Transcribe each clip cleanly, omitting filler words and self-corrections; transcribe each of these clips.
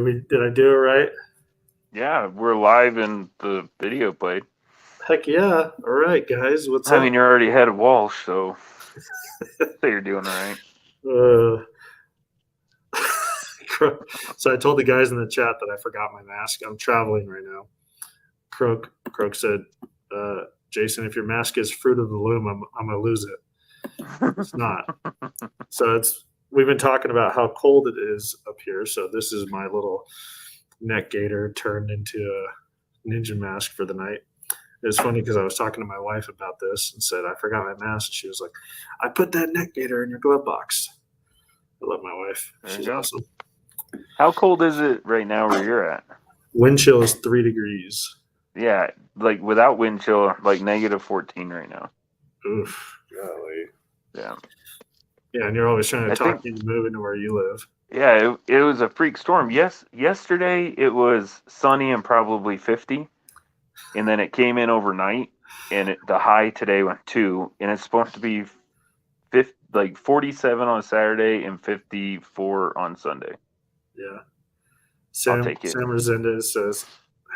Did I do it right? Yeah, we're live and the video played. Heck yeah! All right, guys, what's up? I mean, you're already ahead of Walsh, so you're doing all right. So I told the guys in the chat that I forgot my mask. I'm traveling right now. Croak said, Jason, if your mask is Fruit of the Loom, I'm gonna lose it. It's not. So we've been talking about how cold it is up here. So this is my little neck gaiter turned into a ninja mask for the night. It was funny because I was talking to my wife about this and said, I forgot my mask. And she was like, I put that neck gaiter in your glove box. I love my wife. She's awesome. How cold is it right now where you're at? Wind chill is 3 degrees. Yeah, like without wind chill, like negative 14 right now. Oof, golly. Yeah. Yeah, and you're always trying to talk into moving to where you live. Yeah, it was a freak storm. Yesterday it was sunny and probably 50. And then it came in overnight, and the high today went 2, and it's supposed to be 47 on Saturday and 54 on Sunday. Yeah. Sam Resendez says,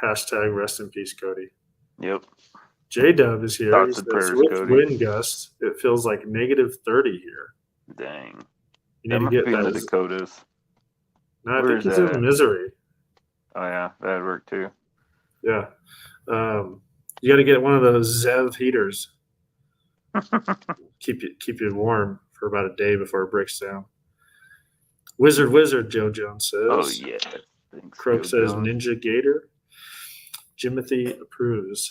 hashtag rest in peace, Cody. Yep. J-Dub is here. Thoughts and prayers, with Cody. Wind gusts, it feels like negative 30 here. Dang. You need to get in the Dakotas. No, I think he's in Missouri. Oh, yeah. That'd work, too. Yeah. You got to get one of those Zev heaters. keep you warm for about a day before it breaks down. Wizard, Joe Jones says. Oh, yeah. Thanks, Croak says Jones. Ninja Gator. Jimothy approves.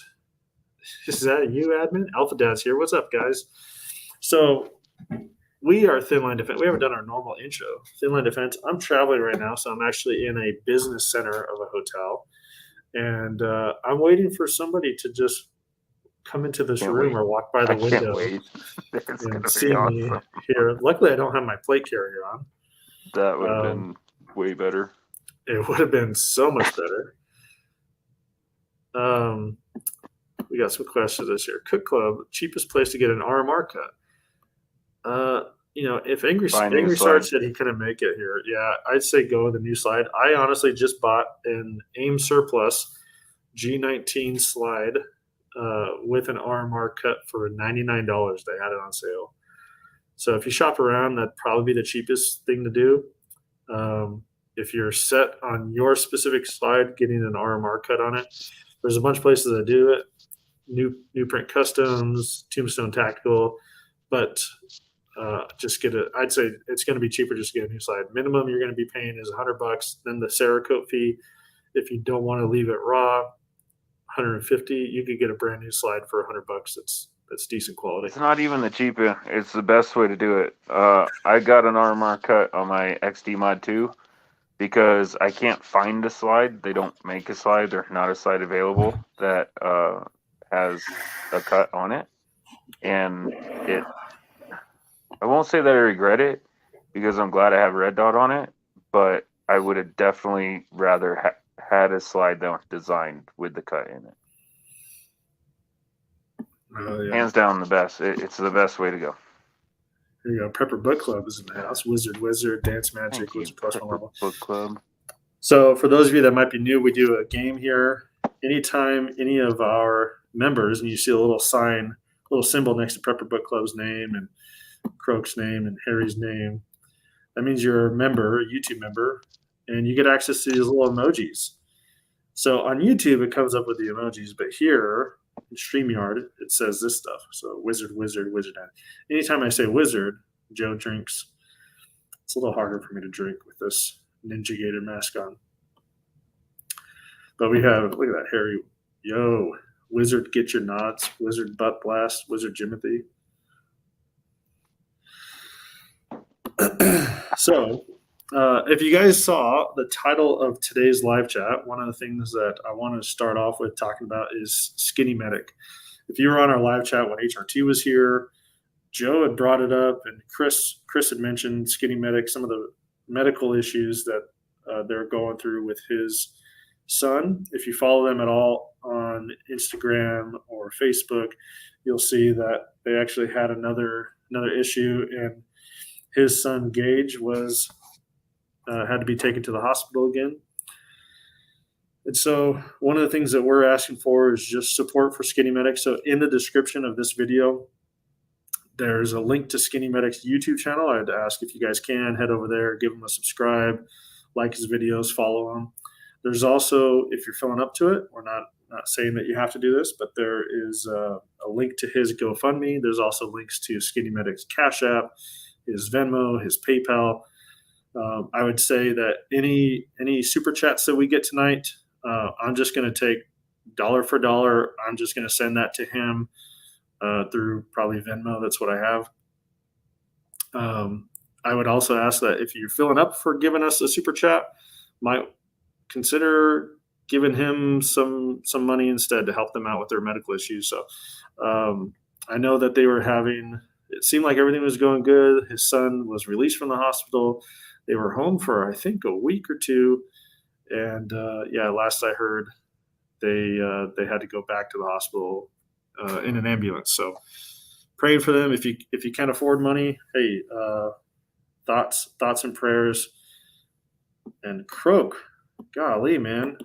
Is that you, admin? Alpha Dad's here. What's up, guys? So we are Thin Line Defense. We haven't done our normal intro. Thin Line Defense. I'm traveling right now, so I'm actually in a business center of a hotel. And I'm waiting for somebody to just come into this room or walk by the window and see me here. Luckily, I don't have my plate carrier on. That would have been way better. It would have been so much better. We got some questions this year. Cook Club, cheapest place to get an RMR cut. If Angry Sard said he couldn't make it here, yeah, I'd say go with a new slide. I honestly just bought an AIM Surplus G19 slide with an RMR cut for $99. They had it on sale. So if you shop around, that'd probably be the cheapest thing to do. If you're set on your specific slide, getting an RMR cut on it, there's a bunch of places that do it. New Print Customs, Tombstone Tactical, but just get it. I'd say it's going to be cheaper just to get a new slide. Minimum you're going to be paying is $100. Then the Cerakote fee, if you don't want to leave it raw, $150. You could get a brand new slide for $100. That's decent quality. It's not even the cheapest. It's the best way to do it. I got an RMR cut on my XD Mod 2 because I can't find a slide. They don't make a slide. There's not a slide available that has a cut on it. And I won't say that I regret it because I'm glad I have a red dot on it, but I would have definitely rather had a slide that was designed with the cut in it. Yeah. Hands down the best. It's the best way to go. Here you go. Prepper Book Club is in the house. Wizard, Dance Magic, Wizard plus one level. Book Club. So for those of you that might be new, we do a game here. Anytime any of our members, and you see a little sign, little symbol next to Prepper Book Club's name and Croak's name and Harry's name, that means you're a member, a YouTube member, and you get access to these little emojis. So on YouTube, it comes up with the emojis, but here in StreamYard, it says this stuff. So wizard. Anytime I say wizard, Joe drinks. It's a little harder for me to drink with this Ninja Gator mask on. But we have, look at that, Harry. Yo, wizard, get your nods. Wizard butt blast. Wizard Jimothy. So, if you guys saw the title of today's live chat, one of the things that I want to start off with talking about is Skinny Medic. If you were on our live chat when HRT was here, Joe had brought it up, and Chris had mentioned Skinny Medic, some of the medical issues that they're going through with his son. If you follow them at all on Instagram or Facebook, you'll see that they actually had another issue, and his son Gage was had to be taken to the hospital again. And so one of the things that we're asking for is just support for Skinny Medic. So in the description of this video, there's a link to Skinny Medic's YouTube channel. I'd ask if you guys can head over there, give him a subscribe, like his videos, follow him. There's also, if you're filling up to it, we're not saying that you have to do this, but there is a link to his GoFundMe. There's also links to Skinny Medic's Cashapp, his Venmo, his PayPal. I would say that any super chats that we get tonight, I'm just going to take dollar for dollar. I'm just going to send that to him through probably Venmo. That's what I have. I would also ask that if you're filling up for giving us a super chat, might consider giving him some money instead to help them out with their medical issues. So I know that they were having, it seemed like everything was going good. His son was released from the hospital. They were home for, I think, a week or two. And last I heard, they had to go back to the hospital in an ambulance. So praying for them. If you can't afford money, hey, thoughts and prayers. And Croak, golly, man,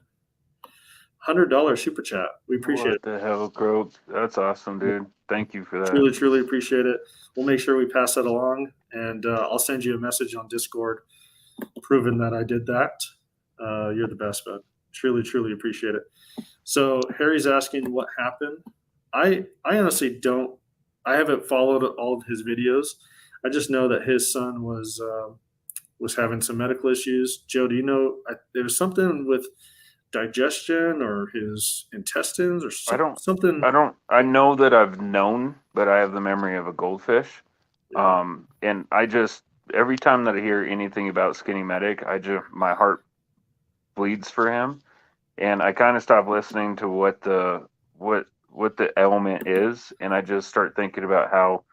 $100 super chat. We appreciate it. What the hell, Croak? That's awesome, dude. Thank you for that. Truly appreciate it. We'll make sure we pass that along, and I'll send you a message on Discord proving that I did that. You're the best, bud. Truly appreciate it. So Harry's asking what happened. I honestly don't. I haven't followed all of his videos. I just know that his son was having some medical issues. Joe, do you know? There was something with digestion or his intestines or something. I know that I've known, but I have the memory of a goldfish. Yeah. And I just, every time that I hear anything about Skinny Medic, my heart bleeds for him. And I kind of stop listening to what the ailment is. And I just start thinking about how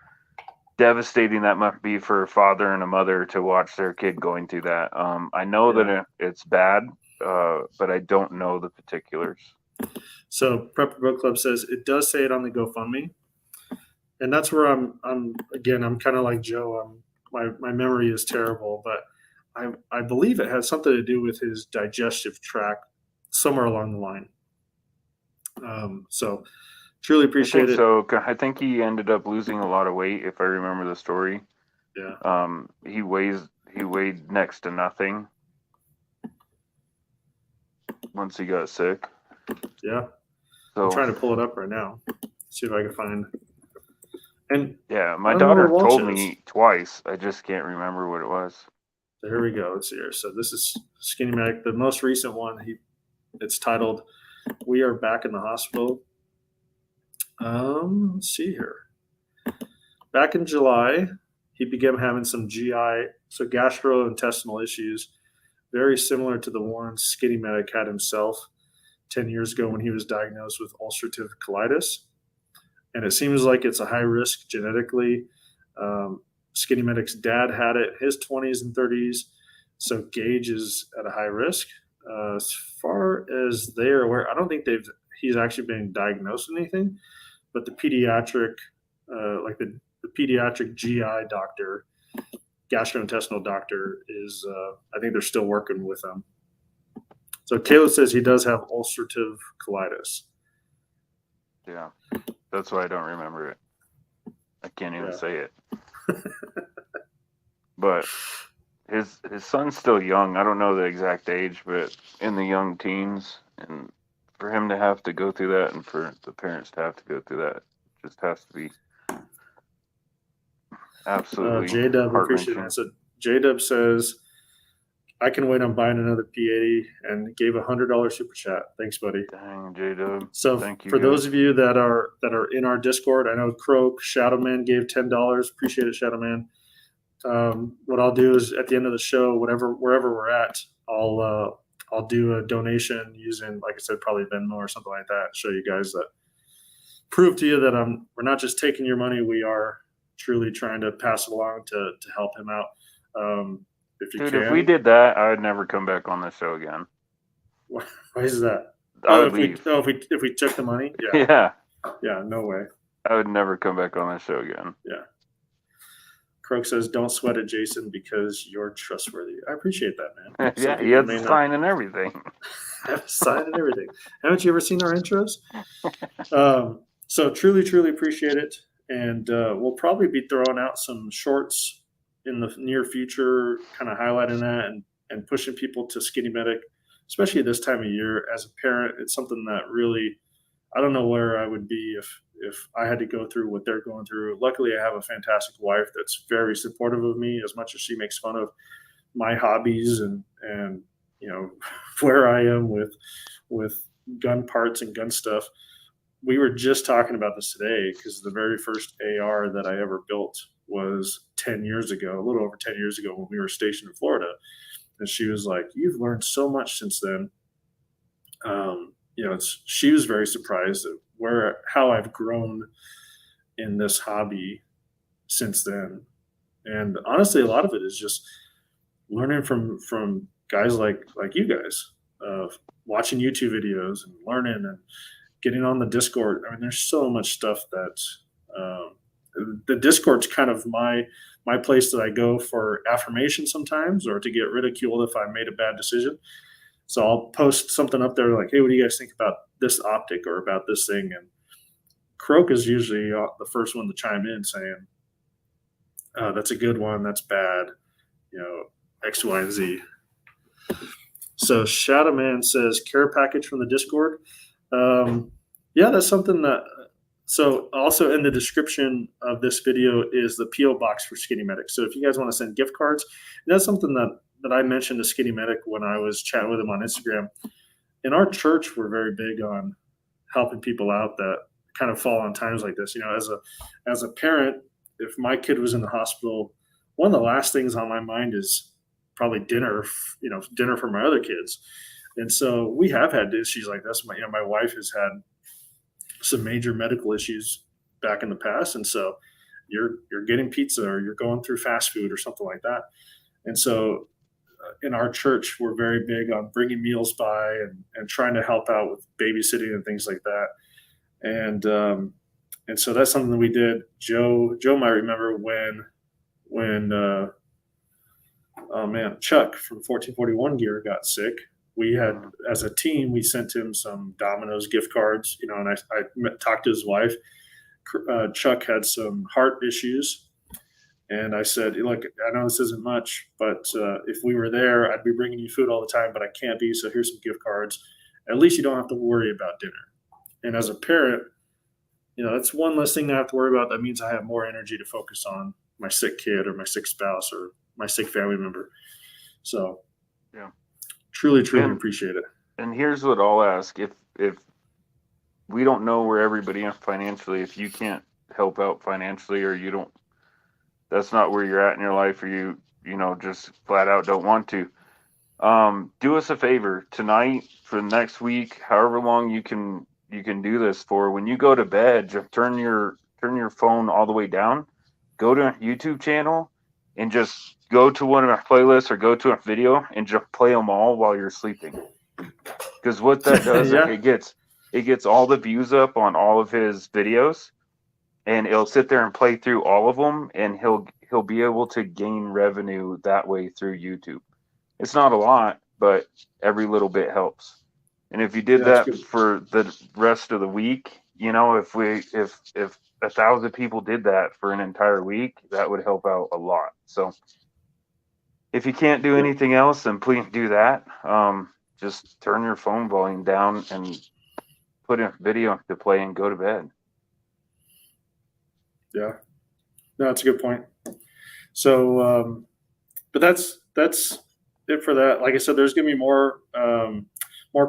devastating that must be for a father and a mother to watch their kid going through that. I know that it's bad, but I don't know the particulars. So Prepper Book Club says it does say it on the GoFundMe, and that's where I'm kind of like Joe. My memory is terrible, but I believe it has something to do with his digestive tract somewhere along the line. So truly appreciate it. So I think he ended up losing a lot of weight, if I remember the story. Yeah. He weighed next to nothing once he got sick. Yeah. So I'm trying to pull it up right now. See if I can find. And yeah, my daughter told me twice. I just can't remember what it was. So here we go. Let's see here. So this is Skinny Medic, the most recent one. It's titled "We Are Back in the Hospital." Let's see here. Back in July, he began having some gastrointestinal issues, very similar to the ones Skinny Medic had himself 10 years ago when he was diagnosed with ulcerative colitis. And it seems like it's a high risk genetically. Skinny Medic's dad had it in his 20s and 30s. So Gage is at a high risk. As far as they're aware, I don't think he's actually been diagnosed with anything, but the pediatric, the pediatric GI doctor, gastrointestinal doctor is, I think they're still working with him. So Caleb says he does have ulcerative colitis. Yeah, that's why I don't remember it. I can't even say it. But his son's still young. I don't know the exact age, but in the young teens. And for him to have to go through that and for the parents to have to go through that just has to be absolutely J-Dub, appreciate it. So J-Dub says, I can wait on buying another P80 and gave $100 super chat. Thanks, buddy. Dang, J-Dub. So thank you, for those of you that are in our Discord, I know Croak, Shadowman gave $10. Appreciate it, Shadowman. What I'll do is at the end of the show, wherever we're at, I'll do a donation using, like I said, probably Venmo or something like that. Show you guys that, prove to you that we're not just taking your money. We are truly trying to pass it along to help him out. If we did that, I would never come back on the show again. Why is that? I would leave. If we took the money? Yeah. Yeah, no way. I would never come back on the show again. Yeah. Croak says, "Don't sweat it, Jason, because you're trustworthy." I appreciate that, man. Yeah, he has a sign and everything. Have a sign and everything. Haven't you ever seen our intros? So truly appreciate it. And we'll probably be throwing out some shorts in the near future, kind of highlighting that and pushing people to Skinny Medic, especially this time of year. As a parent, it's something that really, I don't know where I would be if I had to go through what they're going through. Luckily, I have a fantastic wife that's very supportive of me, as much as she makes fun of my hobbies and where I am with gun parts and gun stuff. We were just talking about this today because the very first AR that I ever built was 10 years ago, a little over 10 years ago when we were stationed in Florida. And she was like, "You've learned so much since then." She was very surprised at how I've grown in this hobby since then. And honestly, a lot of it is just learning from guys like you guys, watching YouTube videos and learning and getting on the Discord. I mean, there's so much stuff that the Discord's kind of my place that I go for affirmation sometimes, or to get ridiculed if I made a bad decision. So I'll post something up there like, "Hey, what do you guys think about this optic or about this thing?" And Croak is usually the first one to chime in saying, "That's a good one. That's bad. X, Y, and Z." So Shadow Man says, "Care package from the Discord." Yeah, that's something that. So also in the description of this video is the PO box for Skinny Medic. So if you guys want to send gift cards, and that's something that I mentioned to Skinny Medic when I was chatting with him on Instagram. In our church, we're very big on helping people out that kind of fall on times like this. As a parent, if my kid was in the hospital, one of the last things on my mind is probably dinner for my other kids. And so we have had issues like this. My wife has had some major medical issues back in the past. And so you're getting pizza or you're going through fast food or something like that. And so in our church, we're very big on bringing meals by and trying to help out with babysitting and things like that. And so that's something that we did. Joe might remember when Chuck from 1441 Gear got sick. We had, as a team, we sent him some Domino's gift cards, and I talked to his wife. Chuck had some heart issues. And I said, "Look, I know this isn't much, but if we were there, I'd be bringing you food all the time, but I can't be. So here's some gift cards. At least you don't have to worry about dinner." And as a parent, that's one less thing that I have to worry about. That means I have more energy to focus on my sick kid or my sick spouse or my sick family member. So, yeah, truly appreciate it. And here's what I'll ask: if we don't know where everybody is financially, if you can't help out financially, or you don't, that's not where you're at in your life, or you just flat out don't want to, do us a favor tonight, for next week, however long you can do this for. When you go to bed, just turn your phone all the way down, go to a YouTube channel, and just go to one of our playlists or go to a video and just play them all while you're sleeping. Because what that does, Yeah. it gets all the views up on all of his videos, and it'll sit there and play through all of them, and he'll be able to gain revenue that way through YouTube. It's not a lot, but every little bit helps. And if you did that for the rest of the week, if 1,000 people did that for an entire week, that would help out a lot. So if you can't do anything else, then please do that. Just turn your phone volume down and put a video to play and go to bed. Yeah, no, that's a good point. So, but that's it for that. Like I said, there's going to be more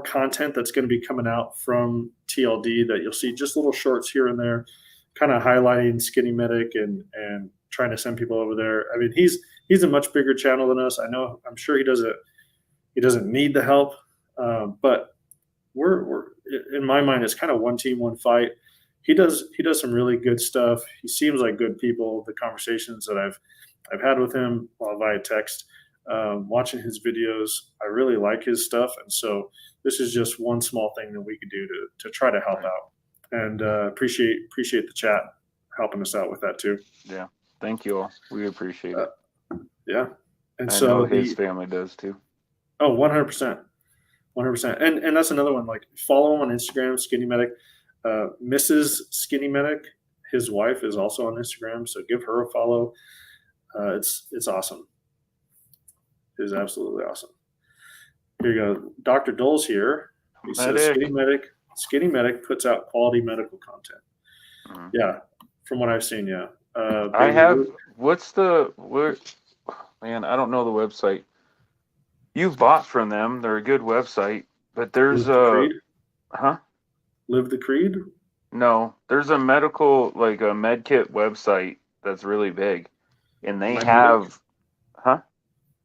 content that's going to be coming out from TLD that you'll see, just little shorts here and there, kind of highlighting Skinny Medic and trying to send people over there. I mean, he's a much bigger channel than us. I'm sure he doesn't need the help, but we're in my mind, it's kind of one team, one fight. He does some really good stuff. He seems like good people. The conversations that I've had with him via text, watching his videos, I really like his stuff. And so this is just one small thing that we could do to try to help out. And appreciate the chat helping us out with that too. Yeah. Thank you all. We appreciate it. Yeah. And I so know his family does too. Oh, 100%. 100%. And that's another one. Like, follow him on Instagram, Skinny Medic. Mrs. Skinny Medic, his wife, is also on Instagram, so give her a follow. It's awesome. It is absolutely awesome. Here you go. Dr. Dole's here. He says Skinny Medic puts out quality medical content. Mm-hmm. Yeah, from what I've seen, yeah. I have. Man, I don't know the website. You've bought from them. They're a good website, but there's Live Live the Creed? No, there's a medical, like a med kit website that's really big, and they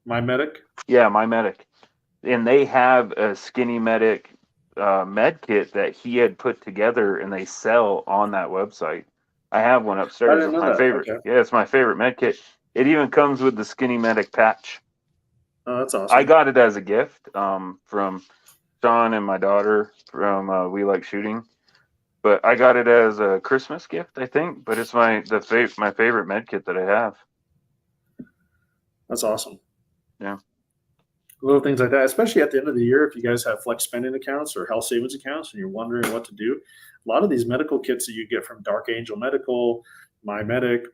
My Medic? Yeah, My Medic. And they have a Skinny Medic med kit that he had put together, and they sell on that website. I have one upstairs. It's my favorite. Okay. Yeah, it's my favorite med kit. It even comes with the Skinny Medic patch. Oh, that's awesome. I got it as a gift from Sean and my daughter from We Like Shooting. But I got it as a Christmas gift, I think. But it's my favorite med kit that I have. That's awesome. Yeah. Little things like that, especially at the end of the year, if you guys have flex spending accounts or health savings accounts and you're wondering what to do, a lot of these medical kits that you get from Dark Angel Medical, My Medic,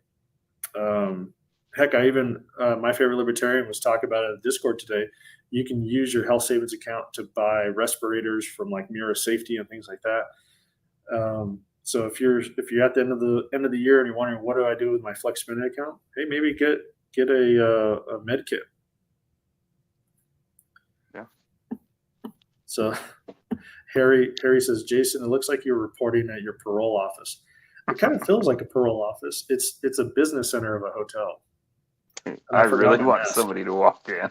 heck, I even my favorite libertarian was talking about it in Discord today. You can use your health savings account to buy respirators from like Mira Safety and things like that. So if you're at the end of the year and you're wondering what do I do with my flex spending account, hey, maybe get a med kit. Yeah. So Harry says, Jason, it looks like you're reporting at your parole office. It kind of feels like a parole office. It's a business center of a hotel. I really want somebody to walk in.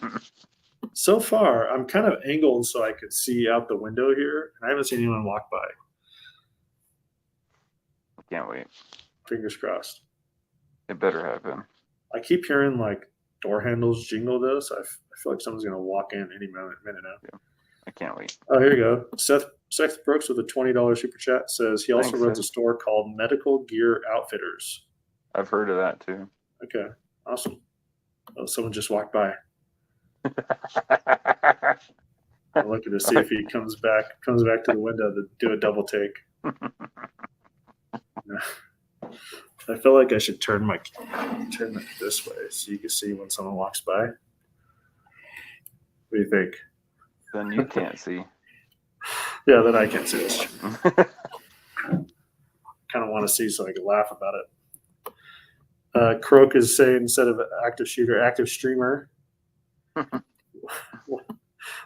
So far, I'm kind of angled so I could see out the window here, and I haven't seen anyone walk by. I can't wait. Fingers crossed. It better happen. I keep hearing like door handles jingle though, so I feel like someone's going to walk in any minute now. Yeah. I can't wait. Oh, here you go. Seth Brooks with a $20 super chat says he also runs a store called Medical Gear Outfitters. I've heard of that too. Okay, awesome. Oh, someone just walked by. I'm looking to see if he comes back to the window to do a double take. I feel like I should turn it this way so you can see when someone walks by. What do you think? Then you can't see. Yeah, then I can't see this. Kind of want to see so I can laugh about it. Croak is saying instead of active shooter, active streamer.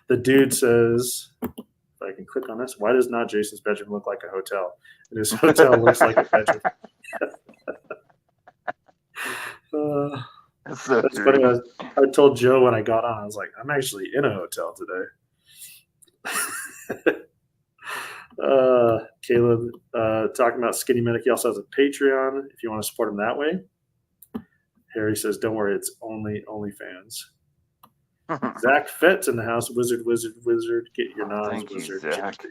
The dude says, if I can click on this, why does not Jason's bedroom look like a hotel? And his hotel looks like a bedroom. That's so that's funny. I told Joe when I got on, I was like, I'm actually in a hotel today. Caleb talking about Skinny Medic. He also has a Patreon if you want to support him that way. Harry says, don't worry, it's only OnlyFans. Zach Fett's in the house. Wizard. Get your nods, Wizard. Zach.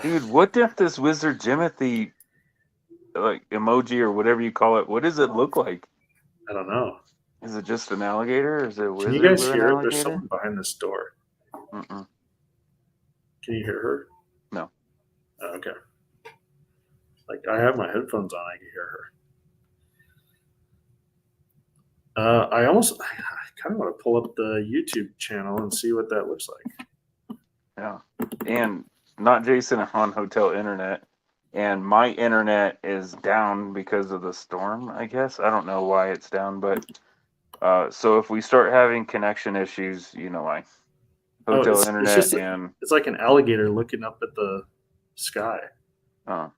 Dude, what if this Wizard Jimothy like emoji or whatever you call it, what does it look like? I don't know. Is it just an alligator? Is it a wizard? Can you guys hear it? There's someone behind this door. Mm-mm. Can you hear her? No. Oh, okay. Like I have my headphones on, I can hear her. I kind of want to pull up the YouTube channel and see what that looks like. Yeah. And not Jason on hotel internet. And my internet is down because of the storm, I guess. I don't know why it's down, but so if we start having connection issues, you know why. Hotel internet it's like an alligator looking up at the sky. Oh.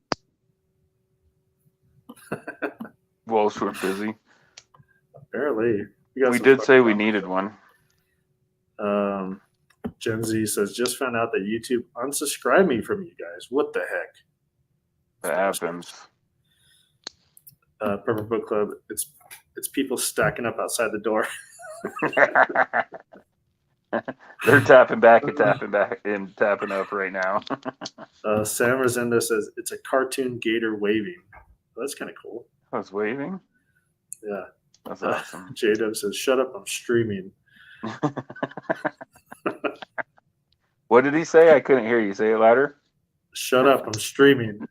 Walls were busy. Apparently. We did say we needed one. Gen Z says, just found out that YouTube unsubscribed me from you guys. What the heck? That happens. Purple Book Club, it's people stacking up outside the door. They're tapping back and tapping up right now. Sam Rosendo says, it's a cartoon gator waving. Well, that's kind of cool. I was waving. Yeah. That's awesome. J-Dub says, shut up, I'm streaming. What did he say? I couldn't hear you. Say it louder. Shut up, I'm streaming.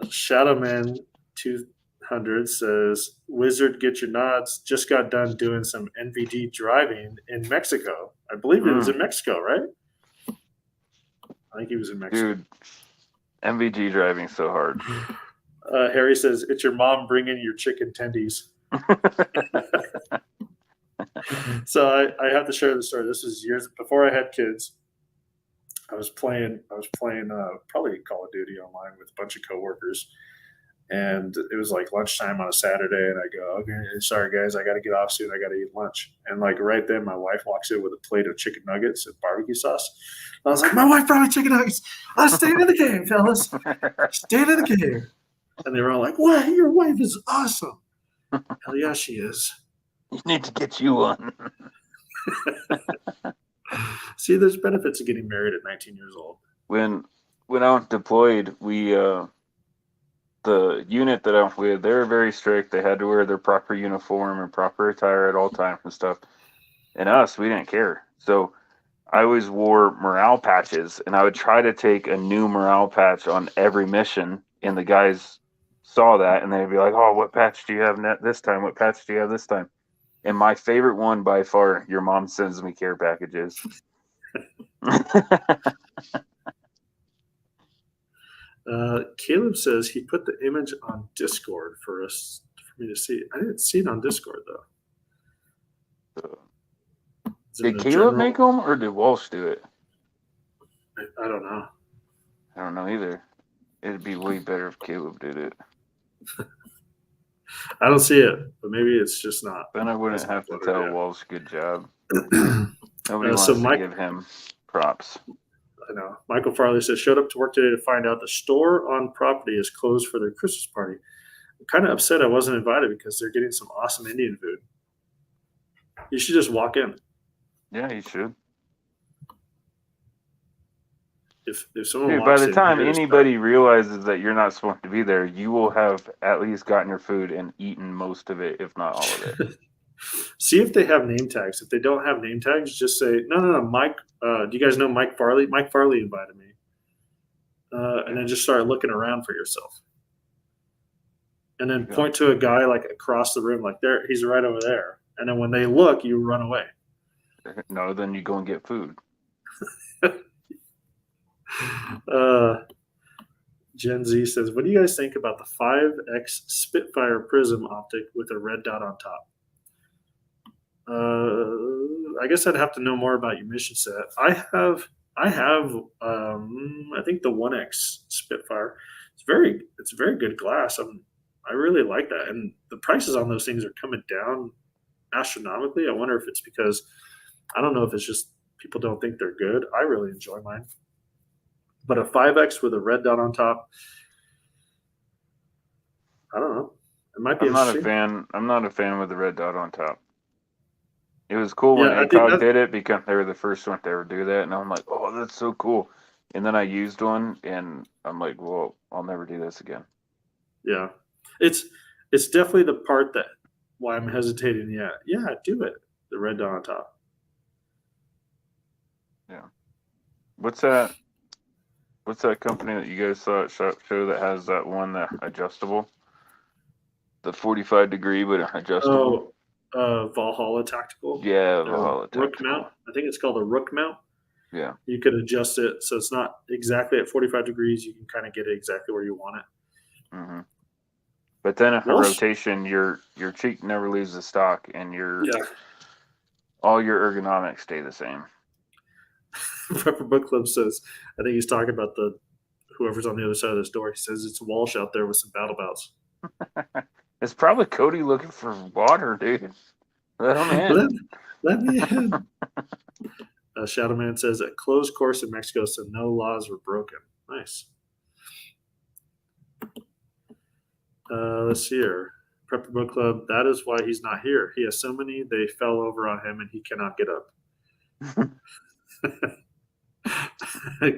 Shadowman 200 says, Wizard, get your nods. Just got done doing some NVD driving in Mexico. I believe it was in Mexico, right? I think he was in Mexico. Dude, MVG driving so hard. Harry says, it's your mom bringing your chicken tendies. So I have to share the story. This was years before I had kids. I was playing probably Call of Duty online with a bunch of coworkers, and it was like lunchtime on a Saturday, and I go, okay, sorry guys, I got to get off soon. I got to eat lunch. And like right then, my wife walks in with a plate of chicken nuggets and barbecue sauce. I was like, my wife brought me chicken nuggets. I'm staying in the game, fellas. Staying in the game. And they were all like, what? Your wife is awesome. Hell yeah, she is. You need to get you one. See, there's benefits of getting married at 19 years old. When I was deployed, we the unit that I was with, they were very strict. They had to wear their proper uniform and proper attire at all times and stuff. And us, we didn't care. So I always wore morale patches, and I would try to take a new morale patch on every mission. And the guys saw that, and they'd be like, "Oh, what patch do you have this time? What patch do you have this time?" And my favorite one by far, your mom sends me care packages. Caleb says he put the image on Discord for me to see. I didn't see it on Discord though. Did Caleb make them, or did Walsh do it? I don't know. I don't know either. It'd be way better if Caleb did it. I don't see it, but maybe it's just not. Then I wouldn't have to tell Walsh good job. Nobody wants to give him props. I know. Michael Farley says, showed up to work today to find out the store on property is closed for their Christmas party. I'm kind of upset I wasn't invited because they're getting some awesome Indian food. You should just walk in. Yeah, you should. If someone Dude, by the time anybody realizes that you're not supposed to be there, you will have at least gotten your food and eaten most of it, if not all of it. See if they have name tags. If they don't have name tags, just say, no, Mike. Do you guys know Mike Farley? Mike Farley invited me. And then just start looking around for yourself. And then point to a guy like across the room, like there, he's right over there. And then when they look, you run away. No, then you go and get food. Gen Z says, what do you guys think about the 5X Spitfire prism optic with a red dot on top? I guess I'd have to know more about your mission set. I have I think the 1X Spitfire. It's very good glass. I really like that, and the prices on those things are coming down astronomically. I wonder if it's because I don't know if it's just people don't think they're good. I really enjoy mine, but a 5X with a red dot on top, I don't know. It might be. I'm not a fan with the red dot on top. It was cool when A-Jac did it because they were the first one to ever do that, and I'm like, oh, that's so cool. And then I used one, and I'm like, well, I'll never do this again. Yeah, it's definitely the part that why I'm hesitating. Yeah, do it. The red dot on top. Yeah. What's that company that you guys saw at SHOT Show that has that one that adjustable? The 45-degree but adjustable. Valhalla Tactical. Yeah, Valhalla Tactical. Rook mount. I think it's called a Rook mount. Yeah. You could adjust it so it's not exactly at 45 degrees. You can kind of get it exactly where you want it. Mm-hmm. But then in rotation, your cheek never leaves the stock, and all your ergonomics stay the same. Prepper Book Club says, I think he's talking about whoever's on the other side of this door. He says it's Walsh out there with some battle belts. It's probably Cody looking for water, dude. Let him in. Let me in. Shadowman says a closed course in Mexico, so no laws were broken. Nice. Let's see here. Prepper Book Club, that is why he's not here. He has so many, they fell over on him and he cannot get up.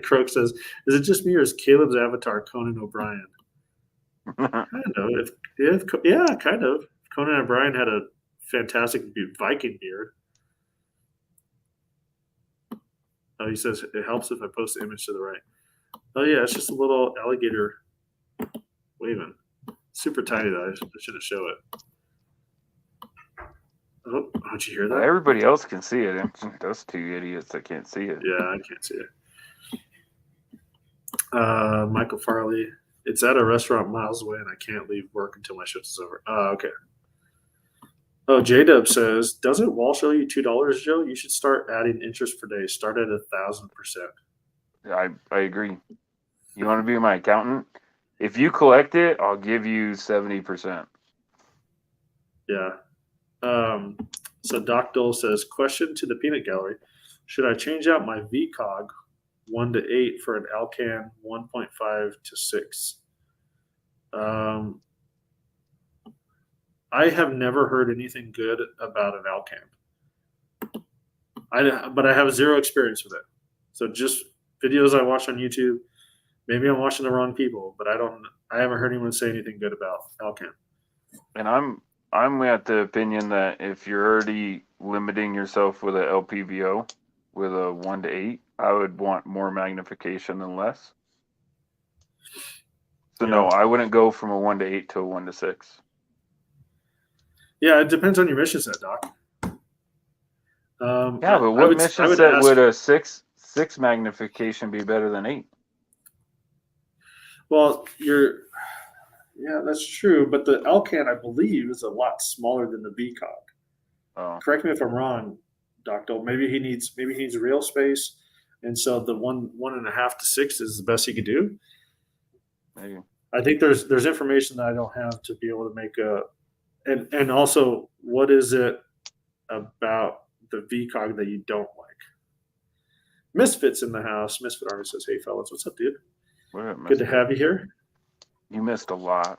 Croak says, "Is it just me or is Caleb's avatar Conan O'Brien?" Kind of. Yeah, kind of. Conan O'Brien had a fantastic Viking beard. Oh, he says it helps if I post the image to the right. Oh yeah, it's just a little alligator waving. Super tiny though. I shouldn't show it. Oh, did you hear that? Everybody else can see it. Those two idiots that can't see it. Yeah, I can't see it. Michael Farley. It's at a restaurant miles away, and I can't leave work until my shift is over. Okay. Oh, J-Dub says, doesn't Walsh owe you $2, Joe? You should start adding interest per day. Start at 1,000%. I agree. You want to be my accountant? If you collect it, I'll give you 70%. Yeah. So Doc Dole says, question to the peanut gallery. Should I change out my VCOG 1 to 8 for an Alcan 1.5 to 6? I have never heard anything good about an Alcan. But I have zero experience with it. So just videos I watch on YouTube. Maybe I'm watching the wrong people, but I haven't heard anyone say anything good about Alcan. And I'm at the opinion that if you're already limiting yourself with a LPVO with a 1 to 8, I would want more magnification than less. So no, I wouldn't go from a 1 to 8 to a 1 to 6. Yeah, it depends on your mission set, Doc. But what mission set would a 6 magnification be better than 8? Well, yeah, that's true. But the Alcan, I believe, is a lot smaller than the VCOG. Oh. Correct me if I'm wrong, Doctor. Maybe he needs real space, and so the 1.5 to 6 is the best he could do. Maybe. I think there's information that I don't have to be able to make a, and also what is it about the VCOG that you don't like? Misfits in the house. Misfit Army says, "Hey fellas, what's up, dude? Good to have you here." You missed a lot.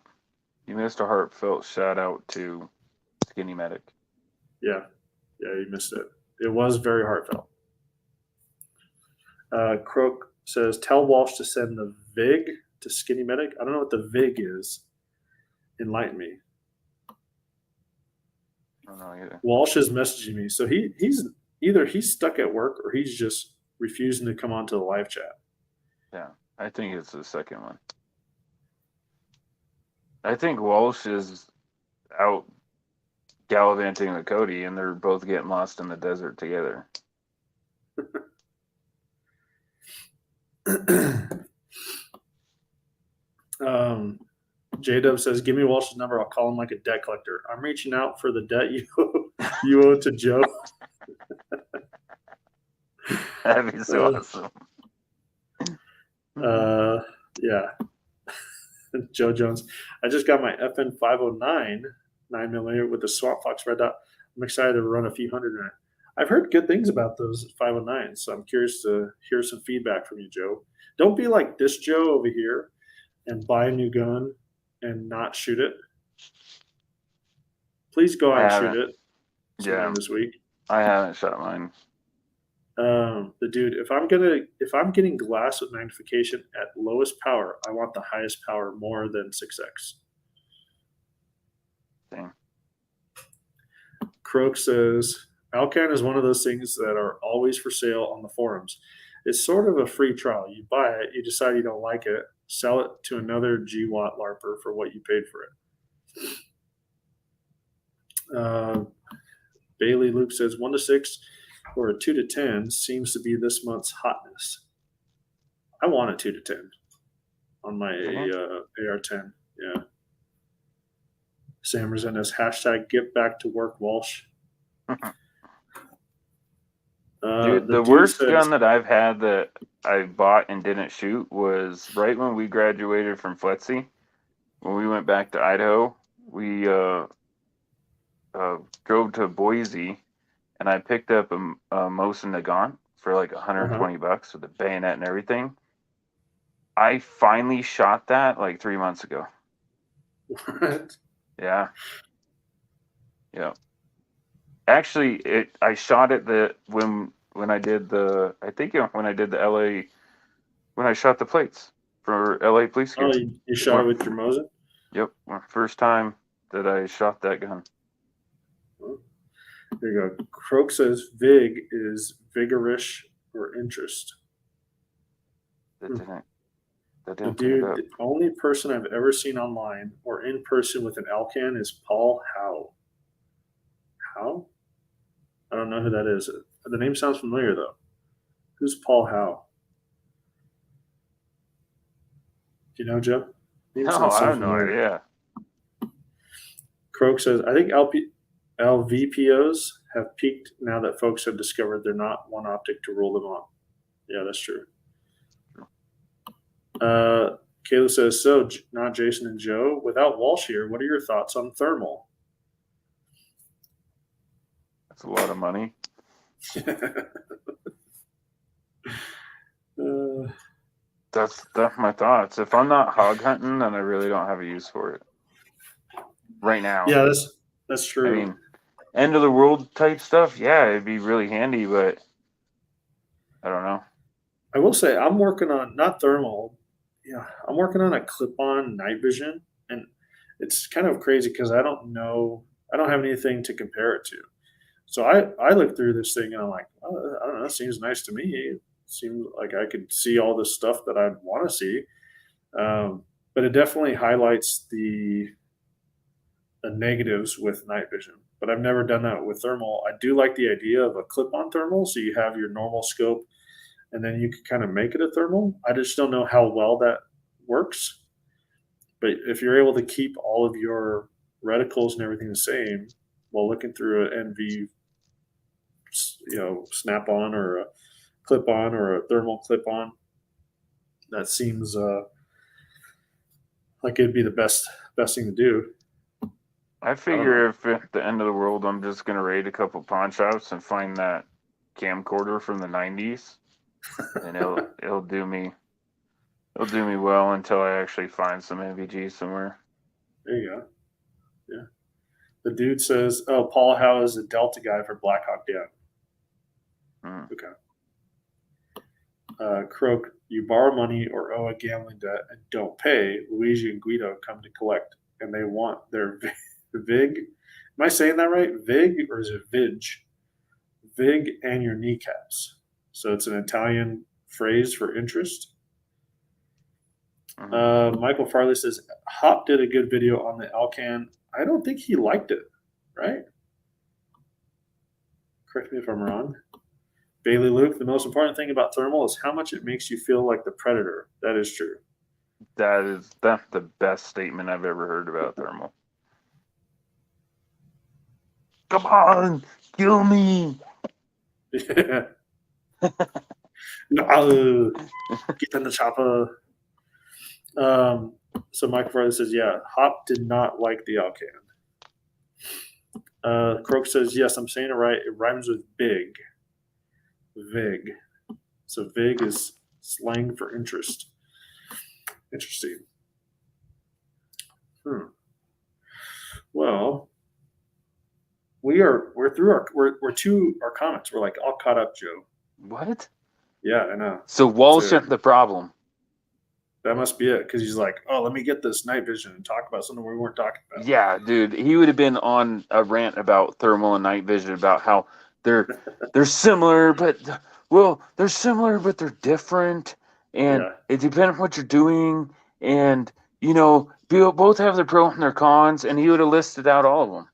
You missed a heartfelt shout out to Skinny Medic. Yeah, you missed it. It was very heartfelt. Croak says, "Tell Walsh to send the VIG to Skinny Medic." I don't know what the VIG is. Enlighten me. I don't know either. Walsh is messaging me, so he's stuck at work or he's just refusing to come onto the live chat. Yeah, I think it's the second one. I think Walsh is out gallivanting with Cody, and they're both getting lost in the desert together. J-Dub says, "Give me Walsh's number. I'll call him like a debt collector. I'm reaching out for the debt you owe to Joe." That'd be so awesome. Yeah. Joe Jones, "I just got my FN 509 9mm with the Swamp Fox red dot. I'm excited to run a few hundred in it." I've heard good things about those 509s, so I'm curious to hear some feedback from you, Joe. Don't be like this Joe over here and buy a new gun and not shoot it. Please go out and shoot it sometime this week. I haven't shot mine. The dude, if I'm getting glass with magnification at lowest power, I want the highest power more than 6x. Same. Croak says, Alcan is one of those things that are always for sale on the forums. It's sort of a free trial. You buy it, you decide you don't like it, sell it to another GWAT LARPer for what you paid for it. Bailey Luke says 1 to 6 or a 2 to 10 seems to be this month's hotness. I want a 2 to 10 on my AR-10. Yeah. Sam Resendez, hashtag get back to work, Walsh. Dude, the worst gun that I've had that I bought and didn't shoot was right when we graduated from FLETC. When we went back to Idaho, we drove to Boise, and I picked up a Mosin Nagant for like $120 with a bayonet and everything. I finally shot that like 3 months ago. What? Yeah. Yeah. Actually, I shot it when I did the LA when I shot the plates for LA Police Oh, Kids. you shot it with your Mosin? Yep, first time that I shot that gun. There you go. Croak says Vig is vigorish or interest. That didn't. That The didn't pick it up. the only person I've ever seen online or in person with an Alcan is Paul Howe. Howe? I don't know who that is. The name sounds familiar though. Who's Paul Howe? Do you know, Joe? No, I have no idea. Croak says, I think LVPOs have peaked now that folks have discovered they're not one optic to rule them on. Yeah, that's true. Kayla says, so not Jason and Joe. Without Walsh here, what are your thoughts on thermal? That's a lot of money. That's my thoughts. If I'm not hog hunting, then I really don't have a use for it right now. Yeah, that's true. I mean, end of the world type stuff, yeah, it'd be really handy, but I don't know. I will say I'm working on not thermal. Yeah, I'm working on a clip-on night vision, and it's kind of crazy because I don't have anything to compare it to. So I look through this thing and I'm like, oh, I don't know, it seems nice to me. It seems like I could see all this stuff that I'd want to see, but it definitely highlights the negatives with night vision. But I've never done that with thermal. I do like the idea of a clip-on thermal, so you have your normal scope, and then you can kind of make it a thermal. I just don't know how well that works. But if you're able to keep all of your reticles and everything the same while looking through an NV, snap-on or a clip-on or a thermal clip-on, that seems like it'd be the best thing to do. I figure if at the end of the world I'm just gonna raid a couple pawn shops and find that camcorder from the 90s, and it'll do me well until I actually find some NVG somewhere. There you go. Yeah. The dude says, "Oh, Paul Howe is a Delta guy for Black Hawk Down." Okay. Croak, you borrow money or owe a gambling debt and don't pay. Luigi and Guido come to collect, and they want their VIG. Am I saying that right? VIG, or is it VIG? VIG and your kneecaps. So it's an Italian phrase for interest. Michael Farley says, Hop did a good video on the Alcan. I don't think he liked it, right? Correct me if I'm wrong. Bailey Luke, the most important thing about thermal is how much it makes you feel like the predator. That is true. That's the best statement I've ever heard about thermal. Come on, kill me. Yeah. No, get in the chopper. So Michael Farley says, yeah, Hop did not like the Alcan. Croak says, yes, I'm saying it right. It rhymes with big. Vig. So Vig is slang for interest. Interesting. Well, we're through we're to our comments. We're like all caught up, Joe. What? Yeah, I know. So Walsh isn't the problem. That must be it, because he's like, oh, let me get this night vision and talk about something we weren't talking about. Yeah, dude, he would have been on a rant about thermal and night vision, about how they're similar, but they're similar, but they're different, and it depends on what you're doing, and both have their pros and their cons, and he would have listed out all of them.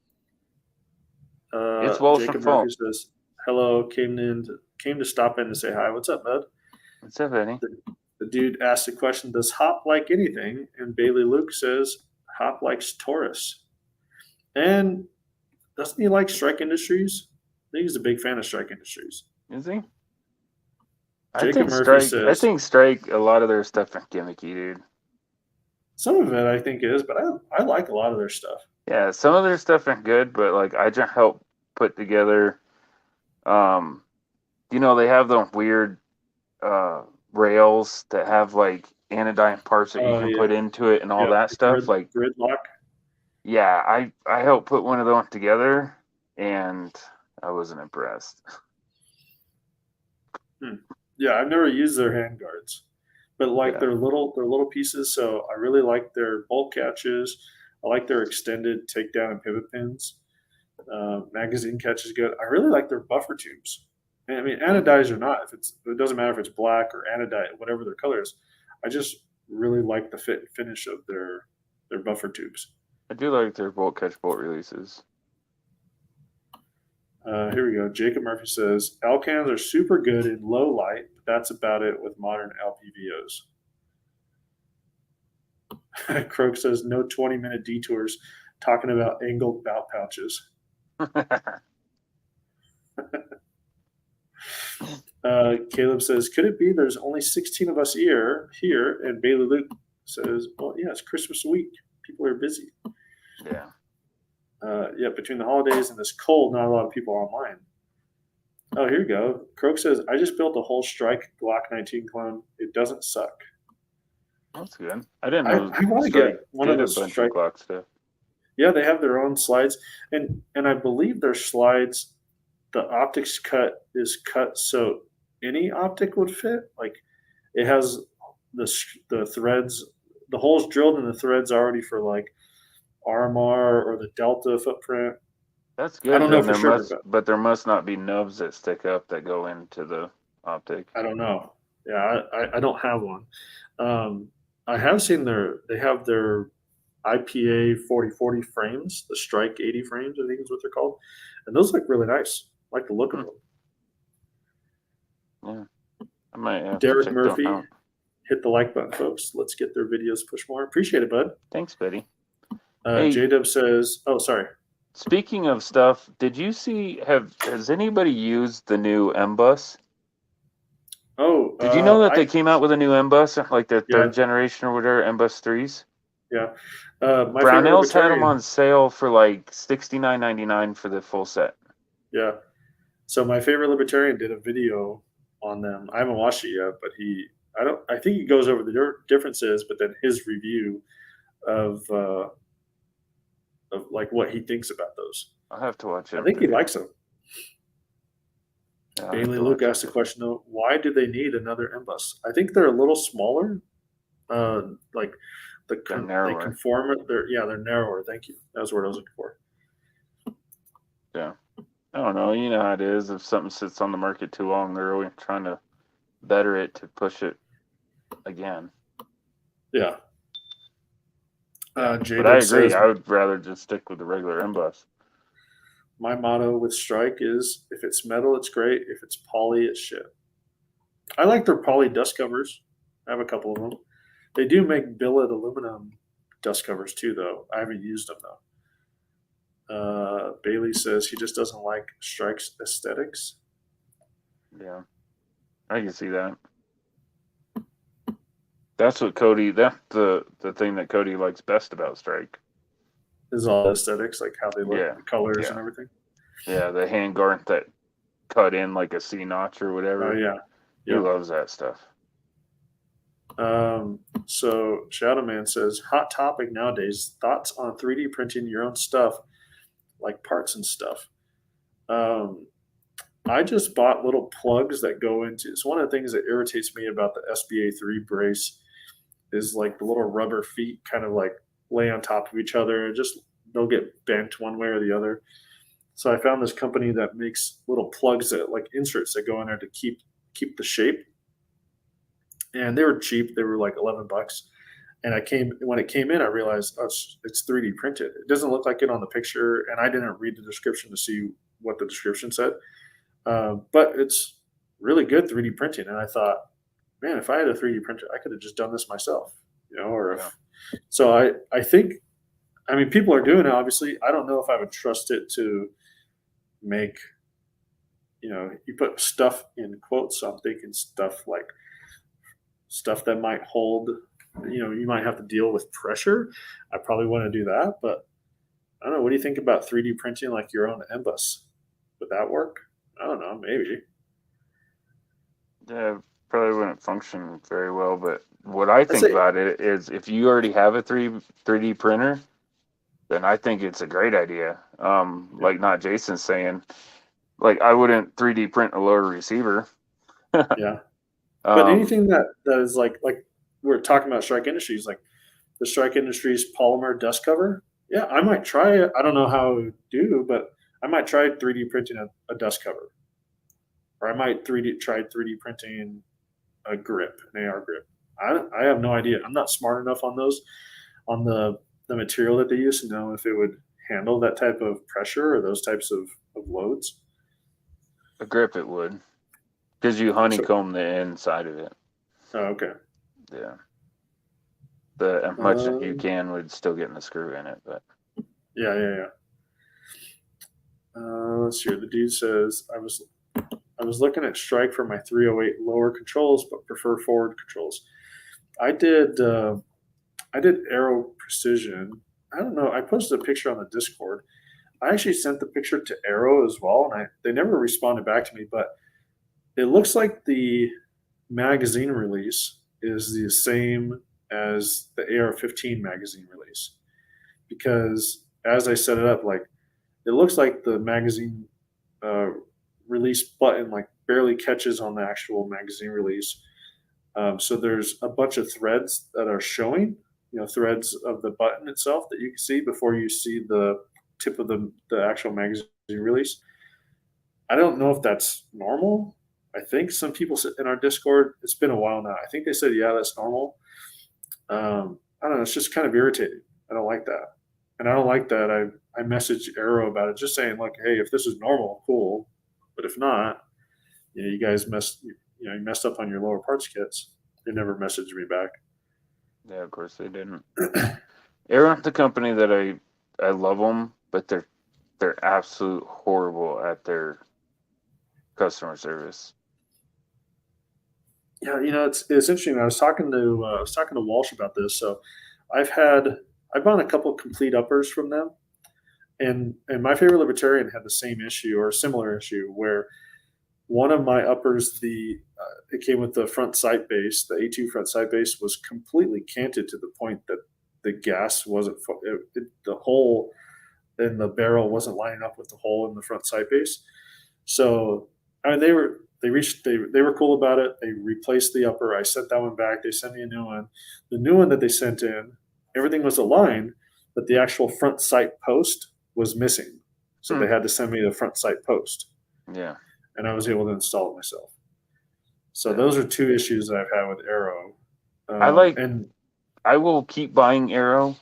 It's Walsh's fault. Says, hello, came to stop in and say hi. What's up, bud? What's up, Eddie? The dude asked the question, does Hop like anything? And Bailey Luke says, Hop likes Taurus. And doesn't he like Strike Industries? I think he's a big fan of Strike Industries. Is he? I think Strike, a lot of their stuff is gimmicky, dude. Some of it I think is, but I like a lot of their stuff. Yeah, some of their stuff ain't good, but like I just help put together, they have the weird rails that have like anodyne parts that you can put into it and all that stuff. Like gridlock. Yeah, I helped put one of those together, and I wasn't impressed. Yeah, I've never used their hand guards, but like they're little pieces. So I really like their bolt catches. I like their extended takedown and pivot pins. Magazine catch is good. I really like their buffer tubes. And I mean, anodized or not, it doesn't matter if it's black or anodized, whatever their color is. I just really like the fit and finish of their buffer tubes. I do like their bolt catch bolt releases. Here we go. Jacob Murphy says Alcans are super good in low light, but that's about it with modern LPVOs. Croak says no 20-minute detours talking about angled bout pouches. Caleb says, could it be there's only 16 of us here? And Bailey Luke says, well, yeah, it's Christmas week. People are busy. Yeah. Yeah, between the holidays and this cold, not a lot of people are online. Oh, here you go. Croak says, I just built a whole Strike Glock 19 clone. It doesn't suck. That's good. I didn't know. I want to get one of those Strike Glock stuff. Yeah, they have their own slides, and I believe their slides, the optics cut is cut so any optic would fit. Like it has the threads, the holes drilled in the threads already for like RMR or the Delta footprint. That's good. I don't know for sure, but there must not be nubs that stick up that go into the optic. I don't know. Yeah, I don't have one. I have seen they have their IPA 4040 frames, the Strike 80 frames, I think is what they're called. And those look really nice. I like the look of them. Yeah. I might have Derek to check Murphy, them out. hit the like button, folks. Let's get their videos pushed more. Appreciate it, bud. Thanks, Betty. Hey, J-Dub says, oh, sorry. Speaking of stuff, did you see, has anybody used the new M-Bus? Oh, did you know that they came out with a new M-Bus, like their third generation or whatever, M-Bus 3s? Yeah. Brownells had them on sale for like $69.99 for the full set. Yeah. So my favorite libertarian did a video on them. I haven't watched it yet, but I think he goes over the differences, but then his review of like what he thinks about those. I'll have to watch it. I think he likes them. Yeah, Bailey Luke asked the question though, why do they need another M-Bus? I think they're a little smaller. Like they conform. They're narrower. Thank you. That was what I was looking for. Yeah. I don't know. You know how it is. If something sits on the market too long, they're always trying to better it to push it again. Yeah. But I agree. I would rather just stick with the regular M-Bus. My motto with Strike is, if it's metal, it's great. If it's poly, it's shit. I like their poly dust covers. I have a couple of them. They do make billet aluminum dust covers too, though. I haven't used them, though. Bailey says he just doesn't like Strike's aesthetics. Yeah, I can see that. That's what Cody. That's the thing that Cody likes best about Strike. Is all aesthetics, like how they look, the colors and everything. Yeah, the hand guard that cut in like a C notch or whatever. Oh yeah. He loves that stuff. So Shadow Man says, hot topic nowadays, thoughts on 3D printing your own stuff, like parts and stuff. I just bought little plugs that go into, it's one of the things that irritates me about the SBA3 brace is like the little rubber feet kind of like lay on top of each other and just they'll get bent one way or the other. So I found this company that makes little plugs that like inserts that go in there to keep the shape. And they were cheap. They were like $11. And when it came in, I realized it's 3D printed. It doesn't look like it on the picture, and I didn't read the description to see what the description said. But it's really good 3D printing. And I thought, man, if I had a 3D printer, I could have just done this myself, So I think, I mean, people are doing it, obviously. I don't know if I would trust it to make, you put stuff in quotes, so I'm thinking stuff that might hold, you might have to deal with pressure. I probably want to do that, but I don't know. What do you think about 3D printing like your own M-Bus? Would that work? I don't know, maybe. Yeah, probably wouldn't function very well, but what I think about it is if you already have a 3D printer, then I think it's a great idea. Like not Jason's saying, like I wouldn't 3D print a lower receiver. Yeah. But anything that is like we're talking about Strike Industries, like the Strike Industries polymer dust cover. Yeah, I might try it. I don't know how it would do, but I might try 3D printing a dust cover, or I might try 3D printing a grip, an AR grip. I have no idea. I'm not smart enough on those, on the material that they use to know if it would handle that type of pressure or those types of loads. A grip it would, because you honeycomb the inside of it. Oh, okay. Yeah. As much as you can would still get in the screw in it, but. Yeah. Let's see. The dude says I was looking at Strike for my 308 lower controls, but prefer forward controls. I did Aero Precision. I don't know. I posted a picture on the Discord. I actually sent the picture to Aero as well, and they never responded back to me. But it looks like the magazine release is the same as the AR-15 magazine release, because as I set it up, like it looks like the magazine release button like barely catches on the actual magazine release. So there's a bunch of threads that are showing, threads of the button itself that you can see before you see the tip of the actual magazine release. I don't know if that's normal. I think some people in our Discord, it's been a while now, I think they said, yeah, that's normal. I don't know. It's just kind of irritating. I don't like that. And I don't like that. I messaged Aero about it, just saying, like, hey, if this is normal, cool. But if not, you guys you messed up on your lower parts kits. They never messaged me back. Yeah, of course they didn't. Aero, the company that I love them, but they're absolute horrible at their customer service. Yeah, it's interesting. I was talking to Walsh about this. So I've bought a couple of complete uppers from them, and my favorite libertarian had the same issue or a similar issue where one of my uppers, it came with the front sight base, the A2 front sight base was completely canted to the point that the gas wasn't the hole in the barrel wasn't lining up with the hole in the front sight base. So I mean, they were cool about it. They replaced the upper. I sent that one back. They sent me a new one. The new one that they sent in, everything was aligned, but the actual front sight post was missing. So they had to send me the front sight post. Yeah. And I was able to install it myself. So those are two issues that I've had with Aero. I will keep buying Aero.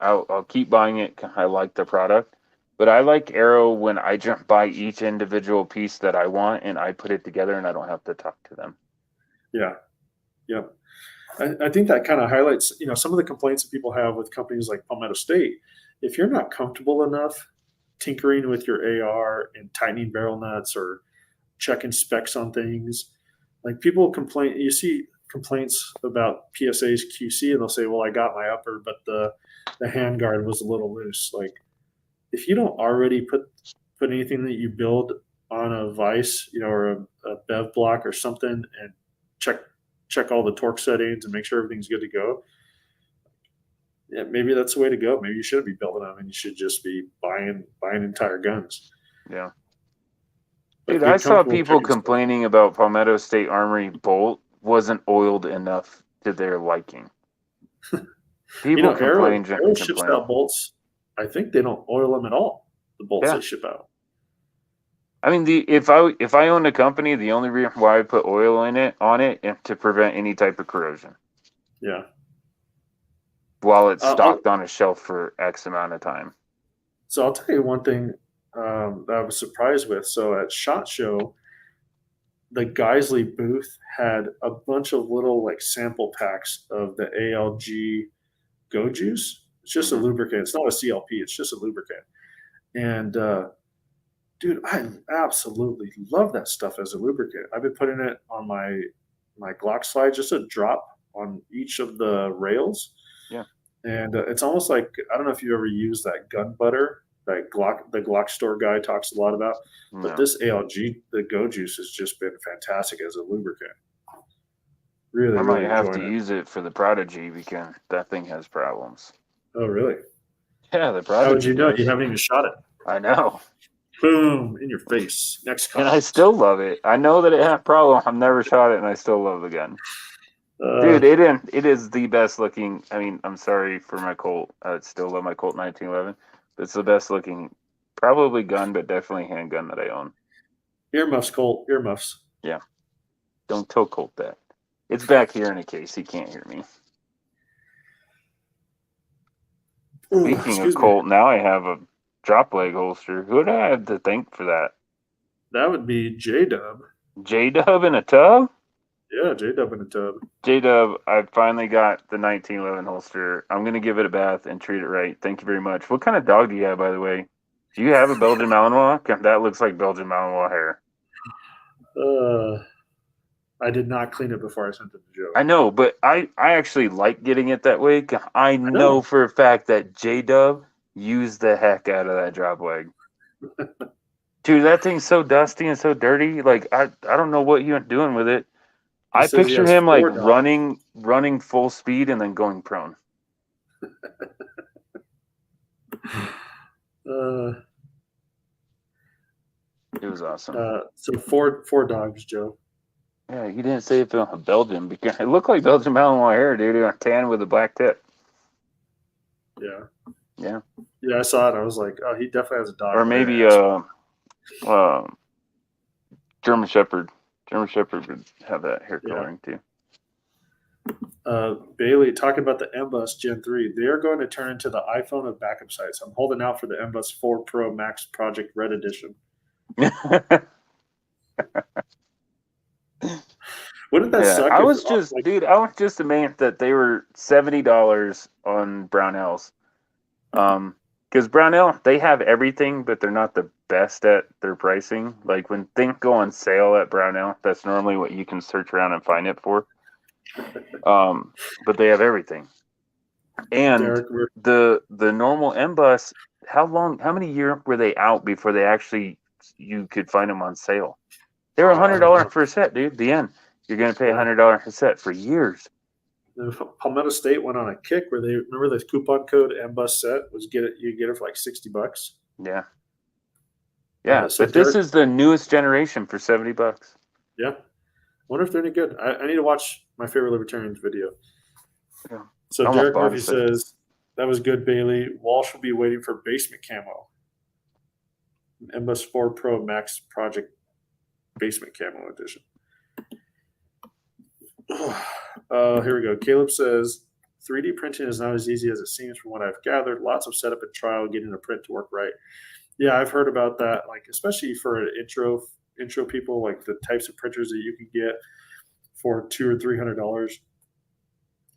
I'll keep buying it. I like the product. But I like Aero when I just buy each individual piece that I want and I put it together and I don't have to talk to them. Yeah. Yep. I think that kind of highlights, some of the complaints that people have with companies like Palmetto State. If you're not comfortable enough tinkering with your AR and tightening barrel nuts or checking specs on things, like people complain, you see complaints about PSA's QC and they'll say, well, I got my upper, but the handguard was a little loose. Like, if you don't already put anything that you build on a vise, or a bev block or something, and check all the torque settings and make sure everything's good to go, yeah, maybe that's the way to go. Maybe you shouldn't be building them, and you should just be buying entire guns. Yeah. Dude, I saw people complaining about Palmetto State Armory bolt wasn't oiled enough to their liking. People complain. Aero ships out bolts. I think they don't oil them at all. The bolts they ship out. I mean, if I owned a company, the only reason why I put oil on it is to prevent any type of corrosion. Yeah. While it's stocked on a shelf for X amount of time. So I'll tell you one thing that I was surprised with. So at SHOT Show, the Geisley booth had a bunch of little like sample packs of the ALG Go Juice. It's just a lubricant. It's not a CLP. It's just a lubricant. And dude, I absolutely love that stuff as a lubricant. I've been putting it on my Glock slide, just a drop on each of the rails. Yeah. And it's almost like, I don't know if you ever used that gun butter that the Glock store guy talks a lot about, but this ALG, the Go Juice, has just been fantastic as a lubricant. Really, I might have to use it for the Prodigy because that thing has problems. Oh, really? Yeah, the Prodigy. How would you know? You haven't even shot it. I know. Boom, in your face. Next And comment. I still love it. I know that it had a problem. I've never shot it, and I still love the gun. Dude, it is the best looking. I mean, I'm sorry for my Colt. I still love my Colt 1911. But it's the best looking, probably gun, but definitely handgun that I own. Earmuffs, Colt. Earmuffs. Yeah. Don't tell Colt that. It's back here in a case. He can't hear me. Speaking of Colt, now I have a drop leg holster. Who do I have to thank for that? That would be J-Dub. J-Dub in a tub? Yeah, J-Dub in a tub. J-Dub, I finally got the 1911 holster. I'm going to give it a bath and treat it right. Thank you very much. What kind of dog do you have, by the way? Do you have a Belgian Malinois? That looks like Belgian Malinois hair. I did not clean it before I sent it to Joe. I know, but I actually like getting it that way. I know for a fact that J-Dub used the heck out of that drop leg. Dude, that thing's so dusty and so dirty. Like, I don't know what you're doing with it. I picture him like running full speed and then going prone. It was awesome. So four dogs, Joe. Yeah, you didn't say if it was Belgian because it looked like Belgian Malinois hair, dude. Tan with a black tip. Yeah. Yeah. Yeah, I saw it. I was like, oh, he definitely has a dog. Or maybe German Shepherd. German Shepherd would have that hair coloring too. Bailey, talking about the M-Bus Gen 3, they are going to turn into the iPhone of backup sites. I'm holding out for the M-Bus 4 Pro Max Project Red Edition. Wouldn't that suck? I was just amazed that they were $70 on Brownells. Because Brownell, they have everything, but they're not the best at their pricing. Like when things go on sale at Brownell, that's normally what you can search around and find it for. But they have everything. And the normal M-Bus, how many years were they out before you could find them on sale? They were $100 for a set, dude. The end. You're going to pay $100 a set for years. Palmetto State went on a kick where they remember the coupon code M-Bus set was you get it for like $60. Yeah. Yeah. But this is the newest generation for $70. Yeah. Wonder if they're any good. I need to watch My Favorite Libertarians video. Yeah. So Derek Murphy says, that was good, Bailey. Walsh will be waiting for basement camo. M-Bus 4 Pro Max Project Basement Camo Edition. Here we go. Caleb says, 3D printing is not as easy as it seems from what I've gathered. Lots of setup and trial getting a print to work right. Yeah, I've heard about that, like especially for intro people, like the types of printers that you can get for $200 or $300.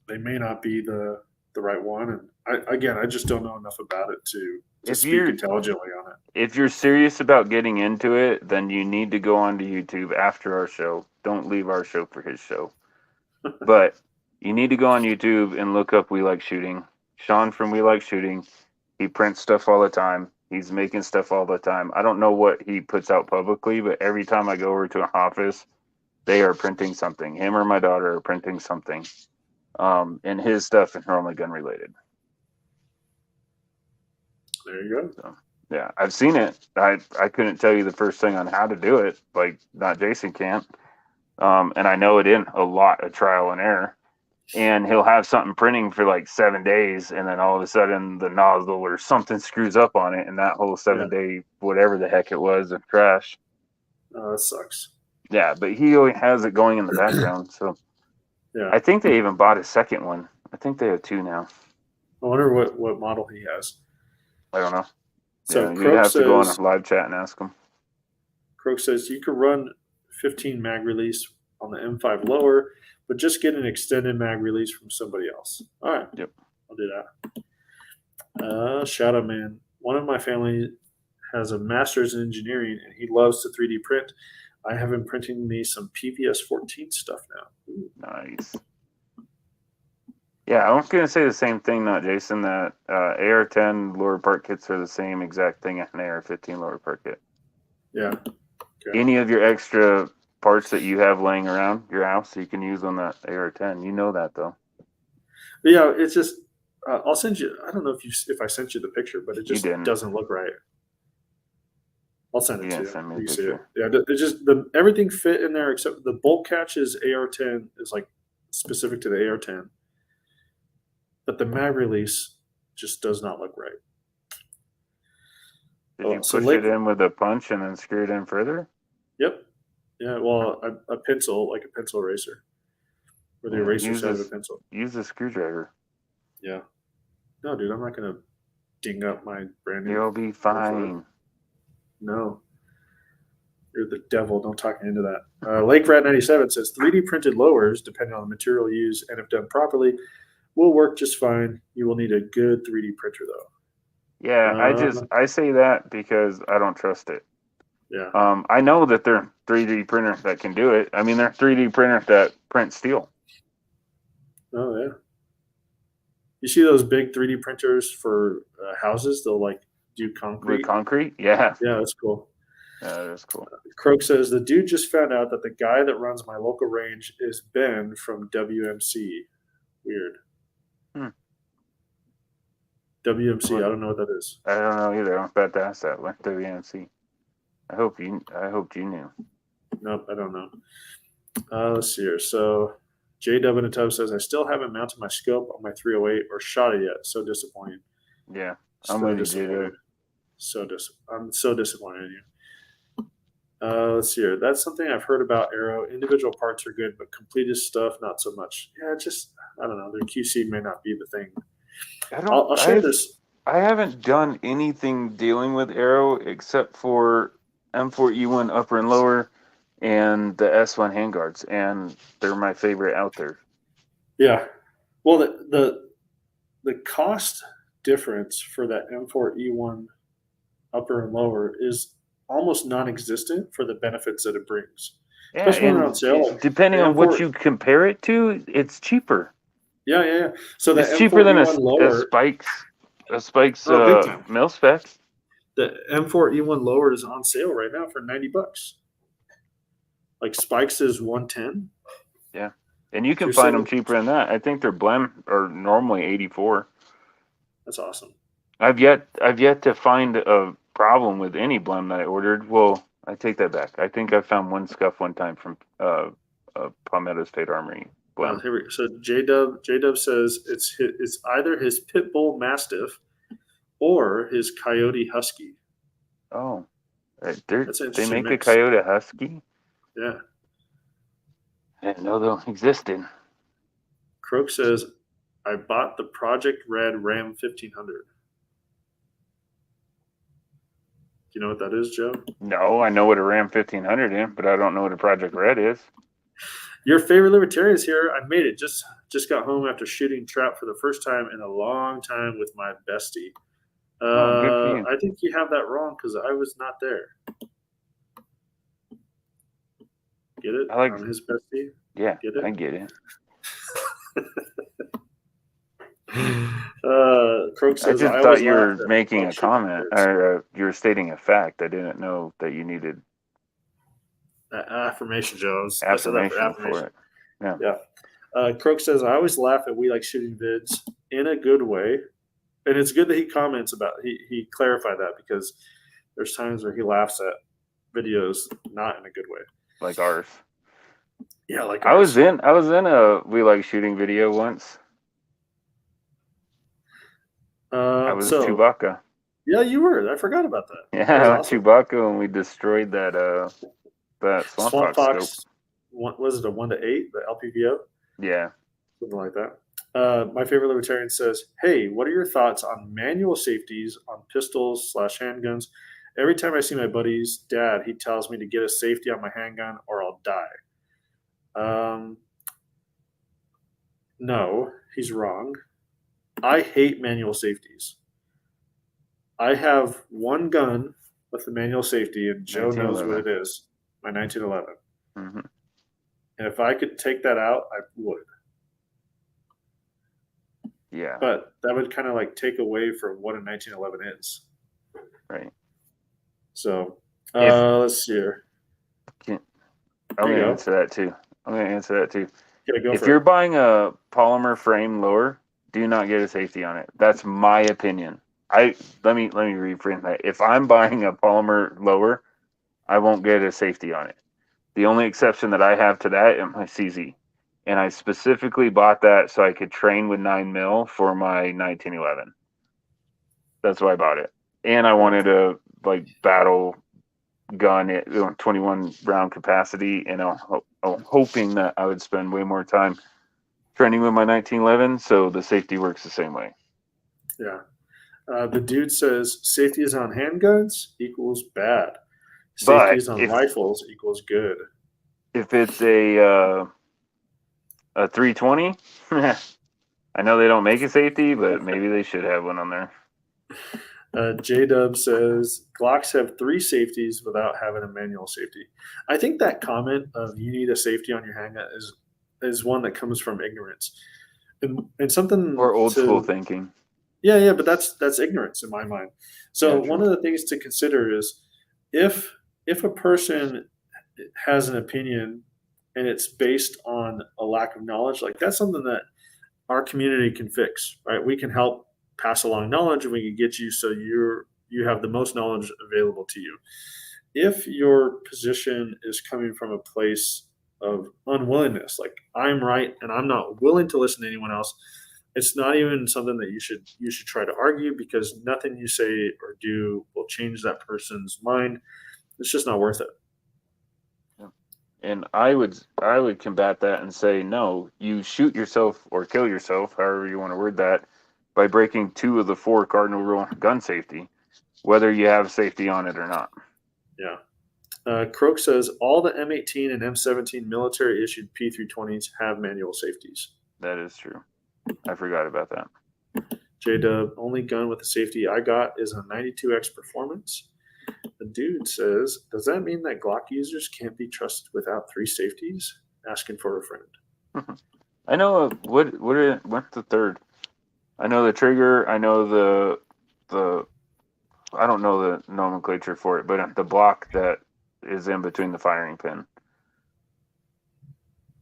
They may not be the right one. And I just don't know enough about it to speak intelligently on it. If you're serious about getting into it, then you need to go onto YouTube after our show. Don't leave our show for his show. But you need to go on YouTube and look up We Like Shooting. Sean from We Like Shooting. He prints stuff all the time. He's making stuff all the time. I don't know what he puts out publicly, but every time I go over to an office, they are printing something. Him or my daughter are printing something. And his stuff is normally gun related. There you go. So, yeah, I've seen it. I couldn't tell you the first thing on how to do it. Like, not Jason can't. And I know it in a lot of trial and error. And he'll have something printing for like 7 days, and then all of a sudden the nozzle or something screws up on it, and that whole 7-day whatever the heck it was is trash. Oh, that sucks. Yeah, but he always has it going in the background. So yeah, I think they even bought a second one. I think they have two now. I wonder what model he has. I don't know. So yeah, you'd have to go on a live chat and ask him. Croak says you could run 15 mag release on the M5 lower, but just get an extended mag release from somebody else. All right. Yep. I'll do that. Shadow Man. One of my family has a master's in engineering, and he loves to 3D print. I have him printing me some PVS 14 stuff now. Ooh. Nice. Yeah, I was going to say the same thing, not Jason, that AR-10 lower part kits are the same exact thing as an AR-15 lower part kit. Yeah. Okay. Any of your extra parts that you have laying around your house, you can use on that AR-10. You know that, though. But yeah, it's just I'll send you. I don't know if I sent you the picture, but it just doesn't look right. I'll send it to you. Send me a You can see it. picture. Yeah, it's just everything fit in there except the bolt catches AR-10 is like specific to the AR-10, but the mag release just does not look right. Did you push it in with a punch and then screw it in further? Yep. Yeah. Well, a pencil, like a pencil eraser, where the eraser side of a pencil. Use a screwdriver. Yeah. No, dude, I'm not gonna ding up my brand new. You'll be fine. No. You're the devil. Don't talk me into that. Lake Rat 97 says 3D printed lowers, depending on the material used and if done properly, will work just fine. You will need a good 3D printer, though. Yeah, I say that because I don't trust it. Yeah. I know that they're 3D printers that can do it. I mean, they're 3D printers that print steel. Oh, yeah. You see those big 3D printers for houses? They'll like do concrete. With concrete? Yeah. Yeah, that's cool. Yeah, that's cool. Croak says the dude just found out that the guy that runs my local range is Ben from WMC. Weird. WMC, I don't know what that is. I don't know either. I'm about to ask that. What WMC? I hoped you knew. Nope, I don't know. Let's see here. So JW in the tub says I still haven't mounted my scope on my 308 or shot it yet. So disappointing. Yeah, I'm with you. I'm so disappointed in you. Let's see here. That's something I've heard about Arrow. Individual parts are good, but completed stuff not so much. Yeah, I don't know. Their QC may not be the thing. I'll share this. I haven't done anything dealing with Arrow except for M4E1 upper and lower and the S1 handguards, and they're my favorite out there. Yeah. Well, the cost difference for that M4E1 upper and lower is almost non-existent for the benefits that it brings. Yeah, especially when they're on sale. Depending on what you compare it to, it's cheaper. Yeah. So it's cheaper than a Spike's mil spec. The M4E1 lower is on sale right now for $90. Like Spike's is 110. Yeah, and you can find them cheaper than that. I think their blend are normally 84. That's awesome. I've yet to find a problem with any blend that I ordered. Well, I take that back. I think I found one scuff one time from Palmetto's Fate Armory blend. Here we go. So J-Dub says it's either his Pitbull Mastiff or his Coyote Husky. Oh, they make mix. a Coyote Husky? Yeah. I didn't know those existed. Croak says, I bought the Project Red Ram 1500. Do you know what that is, Joe? No, I know what a Ram 1500 is, but I don't know what a Project Red is. Your favorite libertarian is here. I made it. Just got home after shooting trap for the first time in a long time with my bestie. I think you have that wrong because I was not there. Get it? On his bestie? Yeah, get it? I get it. Croak says, I just thought you were making a comment or you were stating a fact. I didn't know that you needed affirmation, Joe. Affirmation for it. Yeah. Croak says, I always laugh at We Like Shooting Vids in a good way. And it's good that he comments about he clarified that because there's times where he laughs at videos not in a good way. Like ours. Yeah, like ours. I was in a We Like Shooting video once. I was Chewbacca. Yeah, you were. I forgot about that. Yeah, awesome. Chewbacca when we destroyed that Swamp Fox scope. Was it a 1-8, the LPVO? Yeah. Something like that. My favorite libertarian says, hey, what are your thoughts on manual safeties on pistols / handguns? Every time I see my buddy's dad, he tells me to get a safety on my handgun or I'll die. No, he's wrong. I hate manual safeties. I have one gun with the manual safety, and Joe knows what it is, my 1911. Mm-hmm. And if I could take that out, I would. Yeah. But that would kind of like take away from what a 1911 is. Right. So let's see here. I'm going to answer that too. Yeah, if you're buying a polymer frame lower, do not get a safety on it. That's my opinion. Let me reframe that. If I'm buying a polymer lower, I won't get a safety on it. The only exception that I have to that is my CZ. And I specifically bought that so I could train with 9mm for my 1911. That's why I bought it. And I wanted a battle gun at 21 round capacity, and I'm hoping that I would spend way more time training with my 1911, so the safety works the same way. Yeah. The dude says safety is on handguns equals bad. Safety is on rifles equals good. If it's a 320, I know they don't make a safety, but maybe they should have one on there. J-Dub says Glocks have 3 safeties without having a manual safety. I think that comment of you need a safety on your handgun is one that comes from ignorance and something or old school thinking. Yeah, but that's ignorance in my mind. So one of the things to consider is if a person has an opinion and it's based on a lack of knowledge, like that's something that our community can fix, right? We can help pass along knowledge, and we can get you so you have the most knowledge available to you. If your position is coming from a place of unwillingness, like I'm right and I'm not willing to listen to anyone else, it's not even something that you should try to argue, because nothing you say or do will change that person's mind. It's just not worth it. And I would combat that and say, no, you shoot yourself or kill yourself, however you want to word that, by breaking 2 of the 4 cardinal rule gun safety, whether you have safety on it or not. Yeah. Croak says all the M18 and M17 military issued P320s have manual safeties. That is true. I forgot about that. J-Dub, only gun with a safety I got is a 92X Performance. The dude says, does that mean that Glock users can't be trusted without 3 safeties? Asking for a friend. I know what's the third? I know the trigger. I know the I don't know the nomenclature for it, but the block that is in between the firing pin.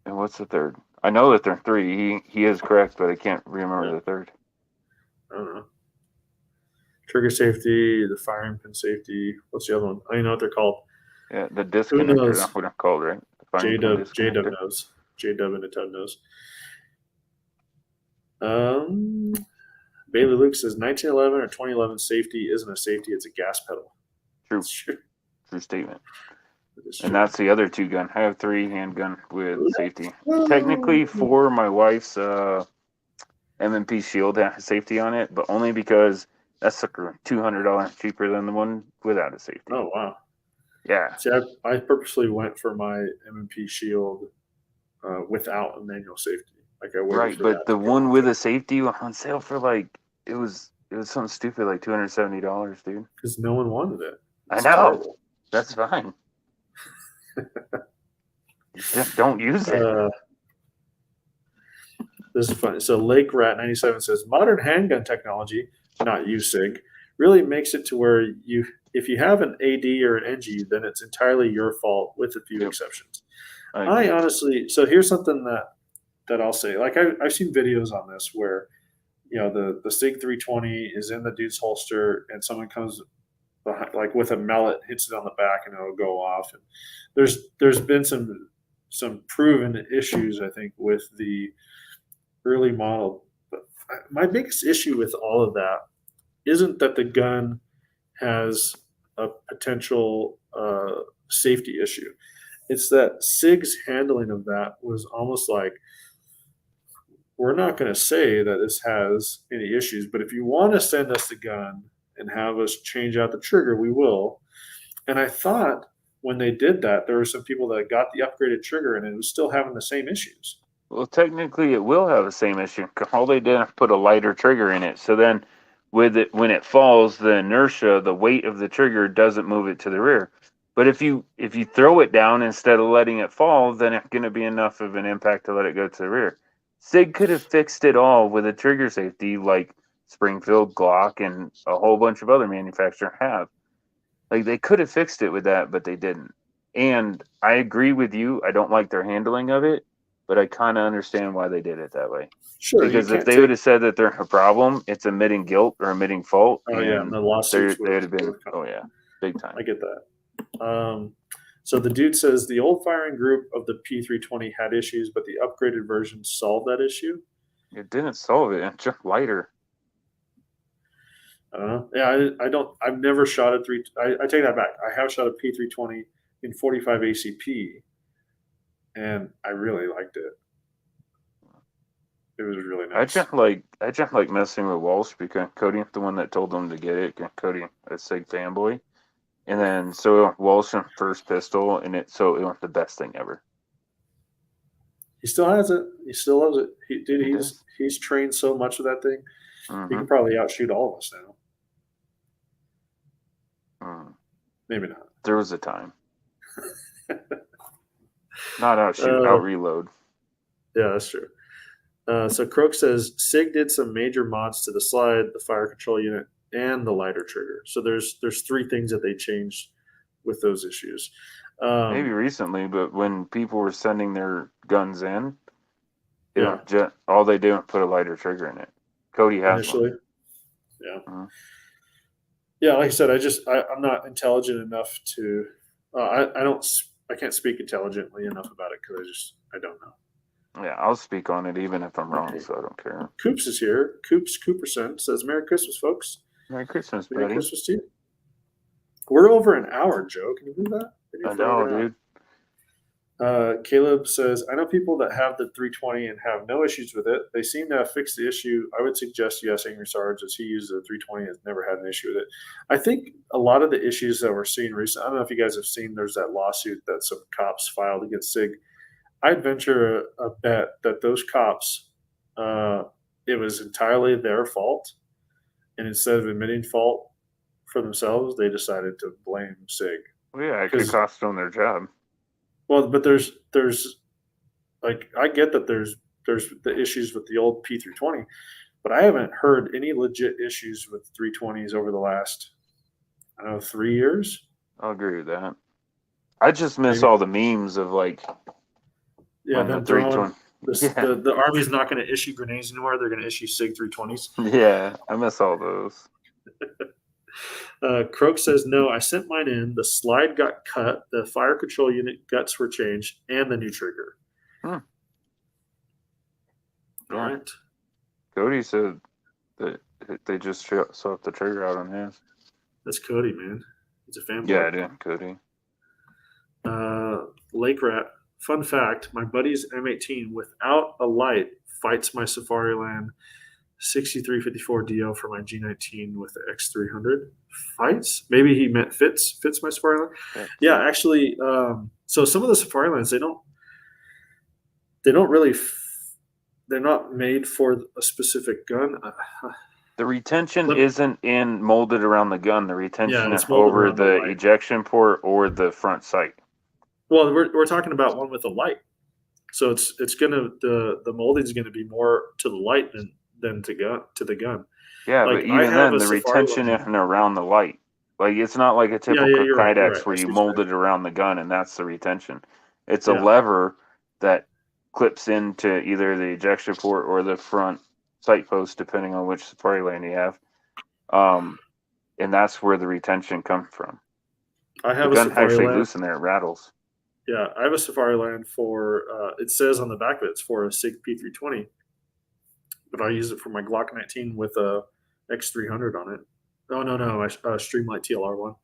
And what's the third? I know that there are 3. He is correct, but I can't remember the third. I don't know. Trigger safety, the firing pin safety. What's the other one? I don't know what they're called. Yeah, the disconnector. That's what I'm called, right? J-Dub knows. J-Dub and the Tub knows. Bailey Luke says 1911 or 2011 safety isn't a safety, it's a gas pedal. True statement. And that's the other 2 gun. I have 3 handgun with safety. Technically, for my wife's M&P Shield has safety on it, but only because that's $200 cheaper than the one without a safety. Oh, wow. Yeah. See, I purposely went for my M&P Shield without a manual safety. Like I waited for but the one with a safety on sale for it was something stupid like $270, dude. Because no one wanted it. It's I know. Terrible. That's fine. Just don't use it. This is funny. So Lake Rat 97 says modern handgun technology, not you, Sig, really makes it to where if you have an AD or an NG, then it's entirely your fault with a few exceptions. I honestly, so here's something that I'll say. Like I've seen videos on this where, the Sig 320 is in the dude's holster and someone comes behind, like with a mallet, hits it on the back and it'll go off. And there's been some proven issues, I think, with the early model. But my biggest issue with all of that isn't that the gun has a potential safety issue. It's that SIG's handling of that was almost like, we're not going to say that this has any issues, but if you want to send us the gun and have us change out the trigger, we will. And I thought when they did that, there were some people that got the upgraded trigger and it was still having the same issues. Well, technically it will have the same issue. All they did was put a lighter trigger in it. So then with it, when it falls, the inertia, the weight of the trigger doesn't move it to the rear. But if you throw it down instead of letting it fall, then it's going to be enough of an impact to let it go to the rear. SIG could have fixed it all with a trigger safety like Springfield, Glock, and a whole bunch of other manufacturers have. Like, they could have fixed it with that, but they didn't. And I agree with you. I don't like their handling of it, but I kind of understand why they did it that way. Sure, because if they would have said that they're a problem, it's emitting guilt or emitting fault. Oh yeah, and the lawsuits would have been. Oh yeah, big time. I get that. So the dude says the old firing group of the P320 had issues, but the upgraded version solved that issue. It didn't solve it. It's just lighter. Yeah, I don't. I've never shot a three. I take that back. I have shot a P320 in 45 ACP, and I really liked it. It was really nice. I just like messing with Walsh because Cody, the one that told them to get it, Cody, a SIG fanboy, and then so Walsh in first pistol, and it was the best thing ever. He still has it. He still loves it. He's trained so much with that thing. He can probably outshoot all of us now. Maybe not. There was a time. Not outshoot, out reload. Yeah, that's true. So Croak says SIG did some major mods to the slide, the fire control unit, and the lighter trigger. So there's 3 things that they changed with those issues. Maybe recently, but when people were sending their guns in, all they do is put a lighter trigger in it. Cody has initially. One. Yeah. Yeah, like I said, I'm not intelligent enough to. I can't speak intelligently enough about it because I don't know. Yeah, I'll speak on it even if I'm wrong, so I don't care. Coops is here. Cooperson says, "Merry Christmas, folks." Merry Christmas, buddy. Merry Christmas to you. We're over an hour, Joe. Can you believe that? I know, dude. Caleb says, I know people that have the 320 and have no issues with it. They seem to have fixed the issue. I would suggest you ask Angry Sarge, as he uses the 320 has never had an issue with it. I think a lot of the issues that we're seeing recently, I don't know if you guys have seen, there's that lawsuit that some cops filed against SIG. I'd venture a bet that those cops, it was entirely their fault. And instead of admitting fault for themselves, they decided to blame SIG. Well, yeah, it could cost them their job. Well, but there's like, I get that there's the issues with the old P320, but I haven't heard any legit issues with 320s over the last, 3 years. I'll agree with that. I just miss all the memes of like, them throwing the Army's not going to issue grenades anymore. They're going to issue SIG 320s. Yeah, I miss all those. Croak says, no, I sent mine in. The slide got cut. The fire control unit guts were changed and the new trigger. All right. Cody said that they just swapped the trigger out on his. That's Cody, man. He's a fanboy. Yeah, I did, Cody. Lake Rat. Fun fact, my buddy's M18 without a light fights my Safariland 6354 DO for my G19 with the X300. Fights? Maybe he meant fits my Safariland. Yeah, actually, so some of the Safarilands, they don't really, they're not made for a specific gun. The retention isn't molded around the gun. The retention is over the ejection port or the front sight. Well, we're talking about one with a light, so it's gonna the molding is gonna be more to the light than to the gun. Yeah, like, but even then, the retention isn't around the light. Like, it's not like a typical Kydex where you mold it around the gun and that's the retention. It's a lever that clips into either the ejection port or the front sight post, depending on which Safariland you have. And that's where the retention comes from. I have the gun actually loose in there, it rattles. Yeah, I have a Safariland for, it says on the back of it, it's for a SIG P320, but I use it for my Glock 19 with a X300 on it. Oh, no, a Streamlight TLR1.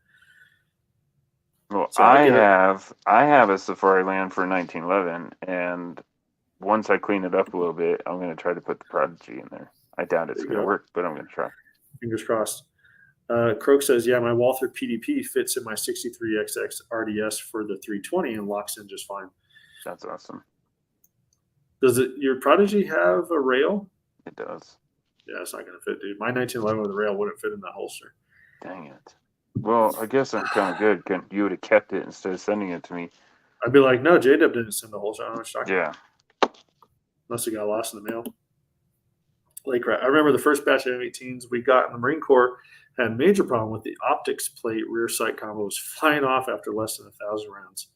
Well, so I have a Safariland for 1911, and once I clean it up a little bit, I'm going to try to put the Prodigy in there. I doubt it's going to work, but I'm going to try. Fingers crossed. Croak says, yeah, my Walther PDP fits in my 63XX RDS for the 320 and locks in just fine. That's awesome. Does your Prodigy have a rail? It does. Yeah, it's not going to fit, dude. My 1911 with a rail wouldn't fit in that holster. Dang it. Well, I guess I'm kind of good. You would have kept it instead of sending it to me. I'd be like, no, J-Dub didn't send the holster. I don't know what you're talking about. Yeah. Must have got lost in the mail. Lake Rat. I remember the first batch of M18s we got in the Marine Corps had a major problem with the optics plate rear sight combo was flying off after less than 1,000 rounds.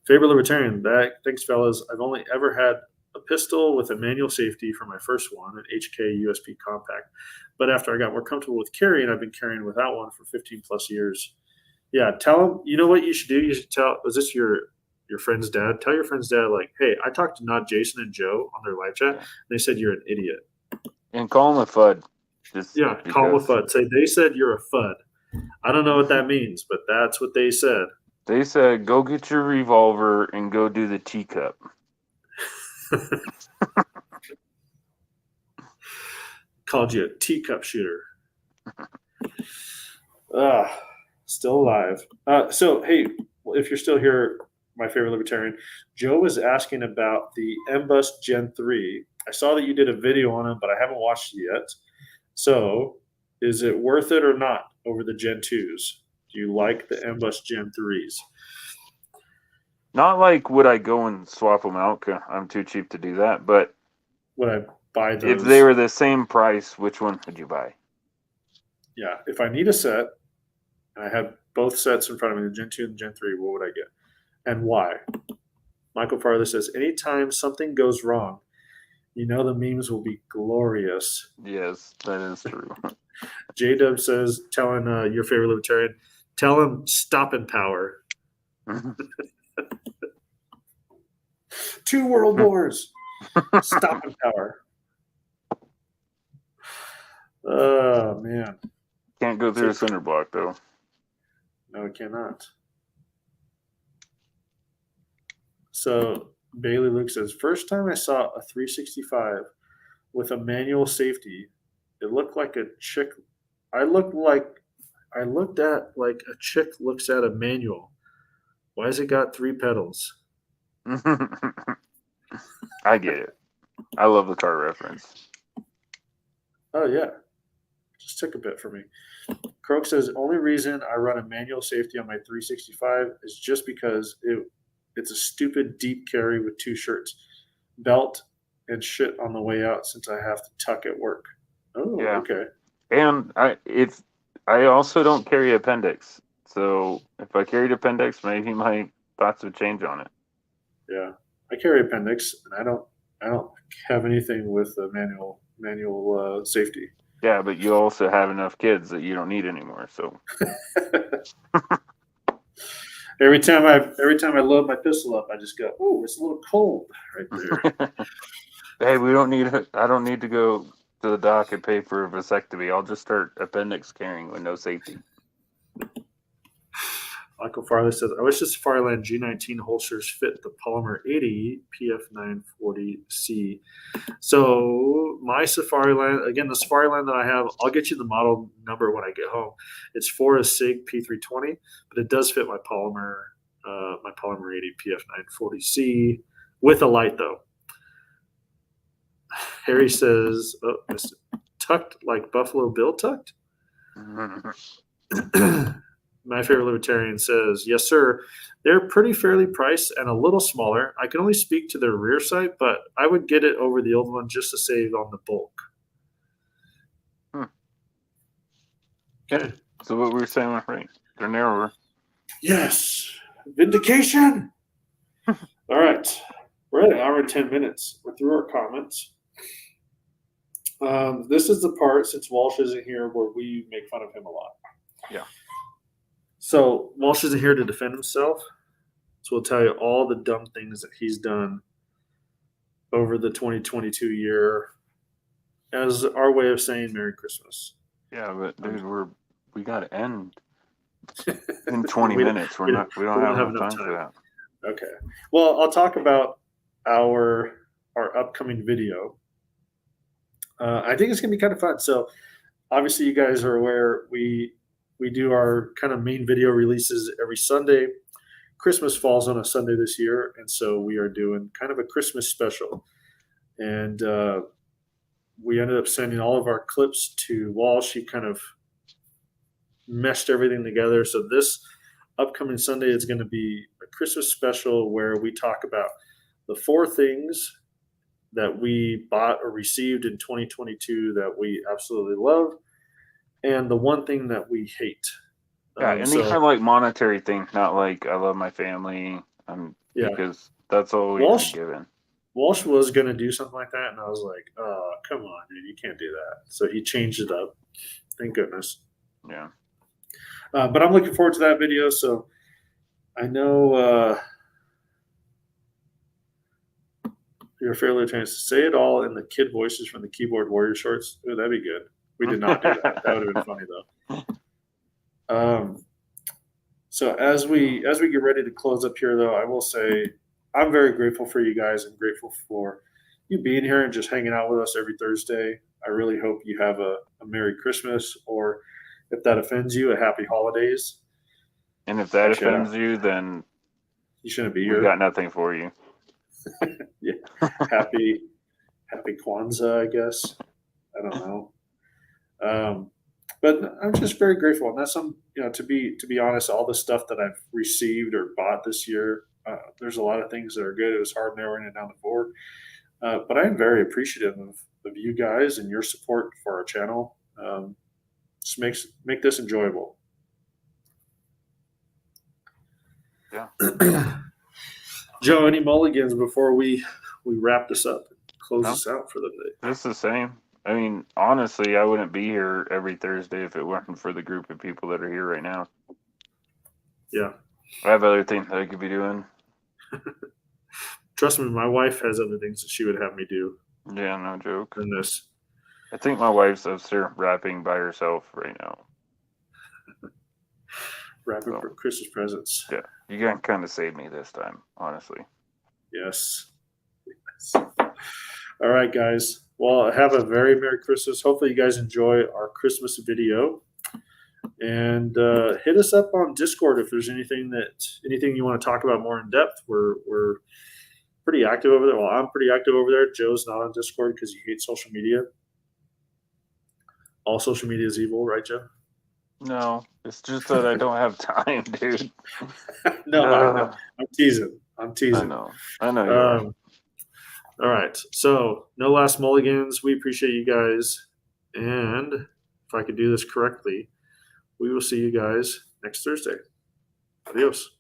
Favorite Libertarian. Thanks, fellas. I've only ever had a pistol with a manual safety for my first one, an HK USP compact. But after I got more comfortable with carrying, I've been carrying without one for 15 plus years. Yeah, tell them. You know what you should do? You should tell. Was this your friend's dad? Tell your friend's dad, like, hey, I talked to not Jason and Joe on their live chat. And they said you're an idiot. And call him a FUD. Call him a FUD. Say they said you're a FUD. I don't know what that means, but that's what they said. They said, go get your revolver and go do the teacup. Called you a teacup shooter. Still alive. So, hey, if you're still here, my favorite Libertarian, Joe was asking about the M-Bus Gen 3. I saw that you did a video on it, but I haven't watched it yet. So, is it worth it or not over the Gen 2s? Do you like the M-Bus Gen 3s? Not like would I go and swap them out? I'm too cheap to do that. But would I buy those? If they were the same price, which one would you buy? Yeah, if I need a set and I have both sets in front of me, the Gen 2 and the Gen 3, what would I get? And why? Michael Farley says, anytime something goes wrong, you know the memes will be glorious. Yes, that is true. J-Dub says, telling your favorite Libertarian, tell him stop in power. 2 world wars. Stop in power. Oh, man. Can't go through a center block, though. No, it cannot. So Bailey Luke says, first time I saw a 365 with a manual safety, it looked like a chick. I looked at like a chick looks at a manual. Why has it got 3 pedals? I get it. I love the car reference. Oh, yeah. Just took a bit for me. Croak says, only reason I run a manual safety on my 365 is just because it's a stupid deep carry with 2 shirts, belt, and shit on the way out since I have to tuck at work. Oh, yeah. Okay. And I also don't carry appendix. So if I carried appendix, maybe my thoughts would change on it. Yeah. I carry appendix, and I don't have anything with a manual safety. Yeah, but you also have enough kids that you don't need anymore. So every time I load my pistol up, I just go, "Oh, it's a little cold right there." Hey, I don't need to go to the doc and pay for a vasectomy. I'll just start appendix carrying with no safety. Michael Farley says, I wish this Fireland G19 holsters fit the Polymer 80 PF940C. So my Safariland, again, the Safariland that I have, I'll get you the model number when I get home. It's for a SIG P320, but it does fit my Polymer 80 PF940C with a light though. Harry says, tucked like Buffalo Bill tucked? My favorite Libertarian says, yes, sir. They're pretty fairly priced and a little smaller. I can only speak to their rear sight, but I would get it over the old one just to save on the bulk. Okay. So what we were saying, right? They're narrower. Yes. Vindication. All right. We're at an hour and 10 minutes. We're through our comments. This is the part, since Walsh isn't here, where we make fun of him a lot. Yeah. So Walsh isn't here to defend himself. So we'll tell you all the dumb things that he's done over the 2022 year as our way of saying Merry Christmas. Yeah, but dude, we got to end in 20 minutes. We don't have enough time for that. Okay. Well, I'll talk about our upcoming video. I think it's going to be kind of fun. So obviously you guys are aware we do our kind of main video releases every Sunday. Christmas falls on a Sunday this year, and so we are doing kind of a Christmas special. And we ended up sending all of our clips to Walsh. He kind of meshed everything together. So this upcoming Sunday is going to be a Christmas special where we talk about the 4 things that we bought or received in 2022 that we absolutely love, and the 1 thing that we hate. Yeah, any kind of like monetary thing, not like I love my family. I'm Yeah. because that's all we've been given. Walsh was going to do something like that, and I was like, oh, come on, dude, you can't do that. So he changed it up. Thank goodness. Yeah. But I'm looking forward to that video. So I know you're fairly trying to say it all in the kid voices from the Keyboard Warrior shorts. Ooh, that'd be good. We did not do that. That would have been funny though. So as we get ready to close up here, though, I will say I'm very grateful for you guys. I'm grateful for you being here and just hanging out with us every Thursday. I really hope you have a Merry Christmas, or if that offends you, a Happy Holidays. And if that offends you, then you shouldn't be here. We got nothing for you. Yeah. Happy Kwanzaa, I guess. I don't know. But I'm just very grateful, and that's to be honest, all the stuff that I've received or bought this year, there's a lot of things that are good. It was hard narrowing it down to 4, but I'm very appreciative of you guys and your support for our channel. Just make this enjoyable. Yeah. Joe, any mulligans before we wrap this up and close this out for the day? It's the same. I mean, honestly, I wouldn't be here every Thursday if it weren't for the group of people that are here right now. Yeah. I have other things that I could be doing. Trust me, my wife has other things that she would have me do. Yeah, no joke. Than this. I think my wife's upstairs wrapping by herself right now. Wrapping for Christmas presents. Yeah, you can kind of save me this time, honestly. Yes. All right, guys. Well, have a very Merry Christmas. Hopefully you guys enjoy our Christmas video. And hit us up on Discord if there's anything you want to talk about more in depth. We're pretty active over there. Well, I'm pretty active over there. Joe's not on Discord because he hates social media. All social media is evil, right, Joe? No, it's just that I don't have time, dude. No, I know. I'm teasing. I know. You're all right. So, no last mulligans. We appreciate you guys. And if I could do this correctly, we will see you guys next Thursday. Adios.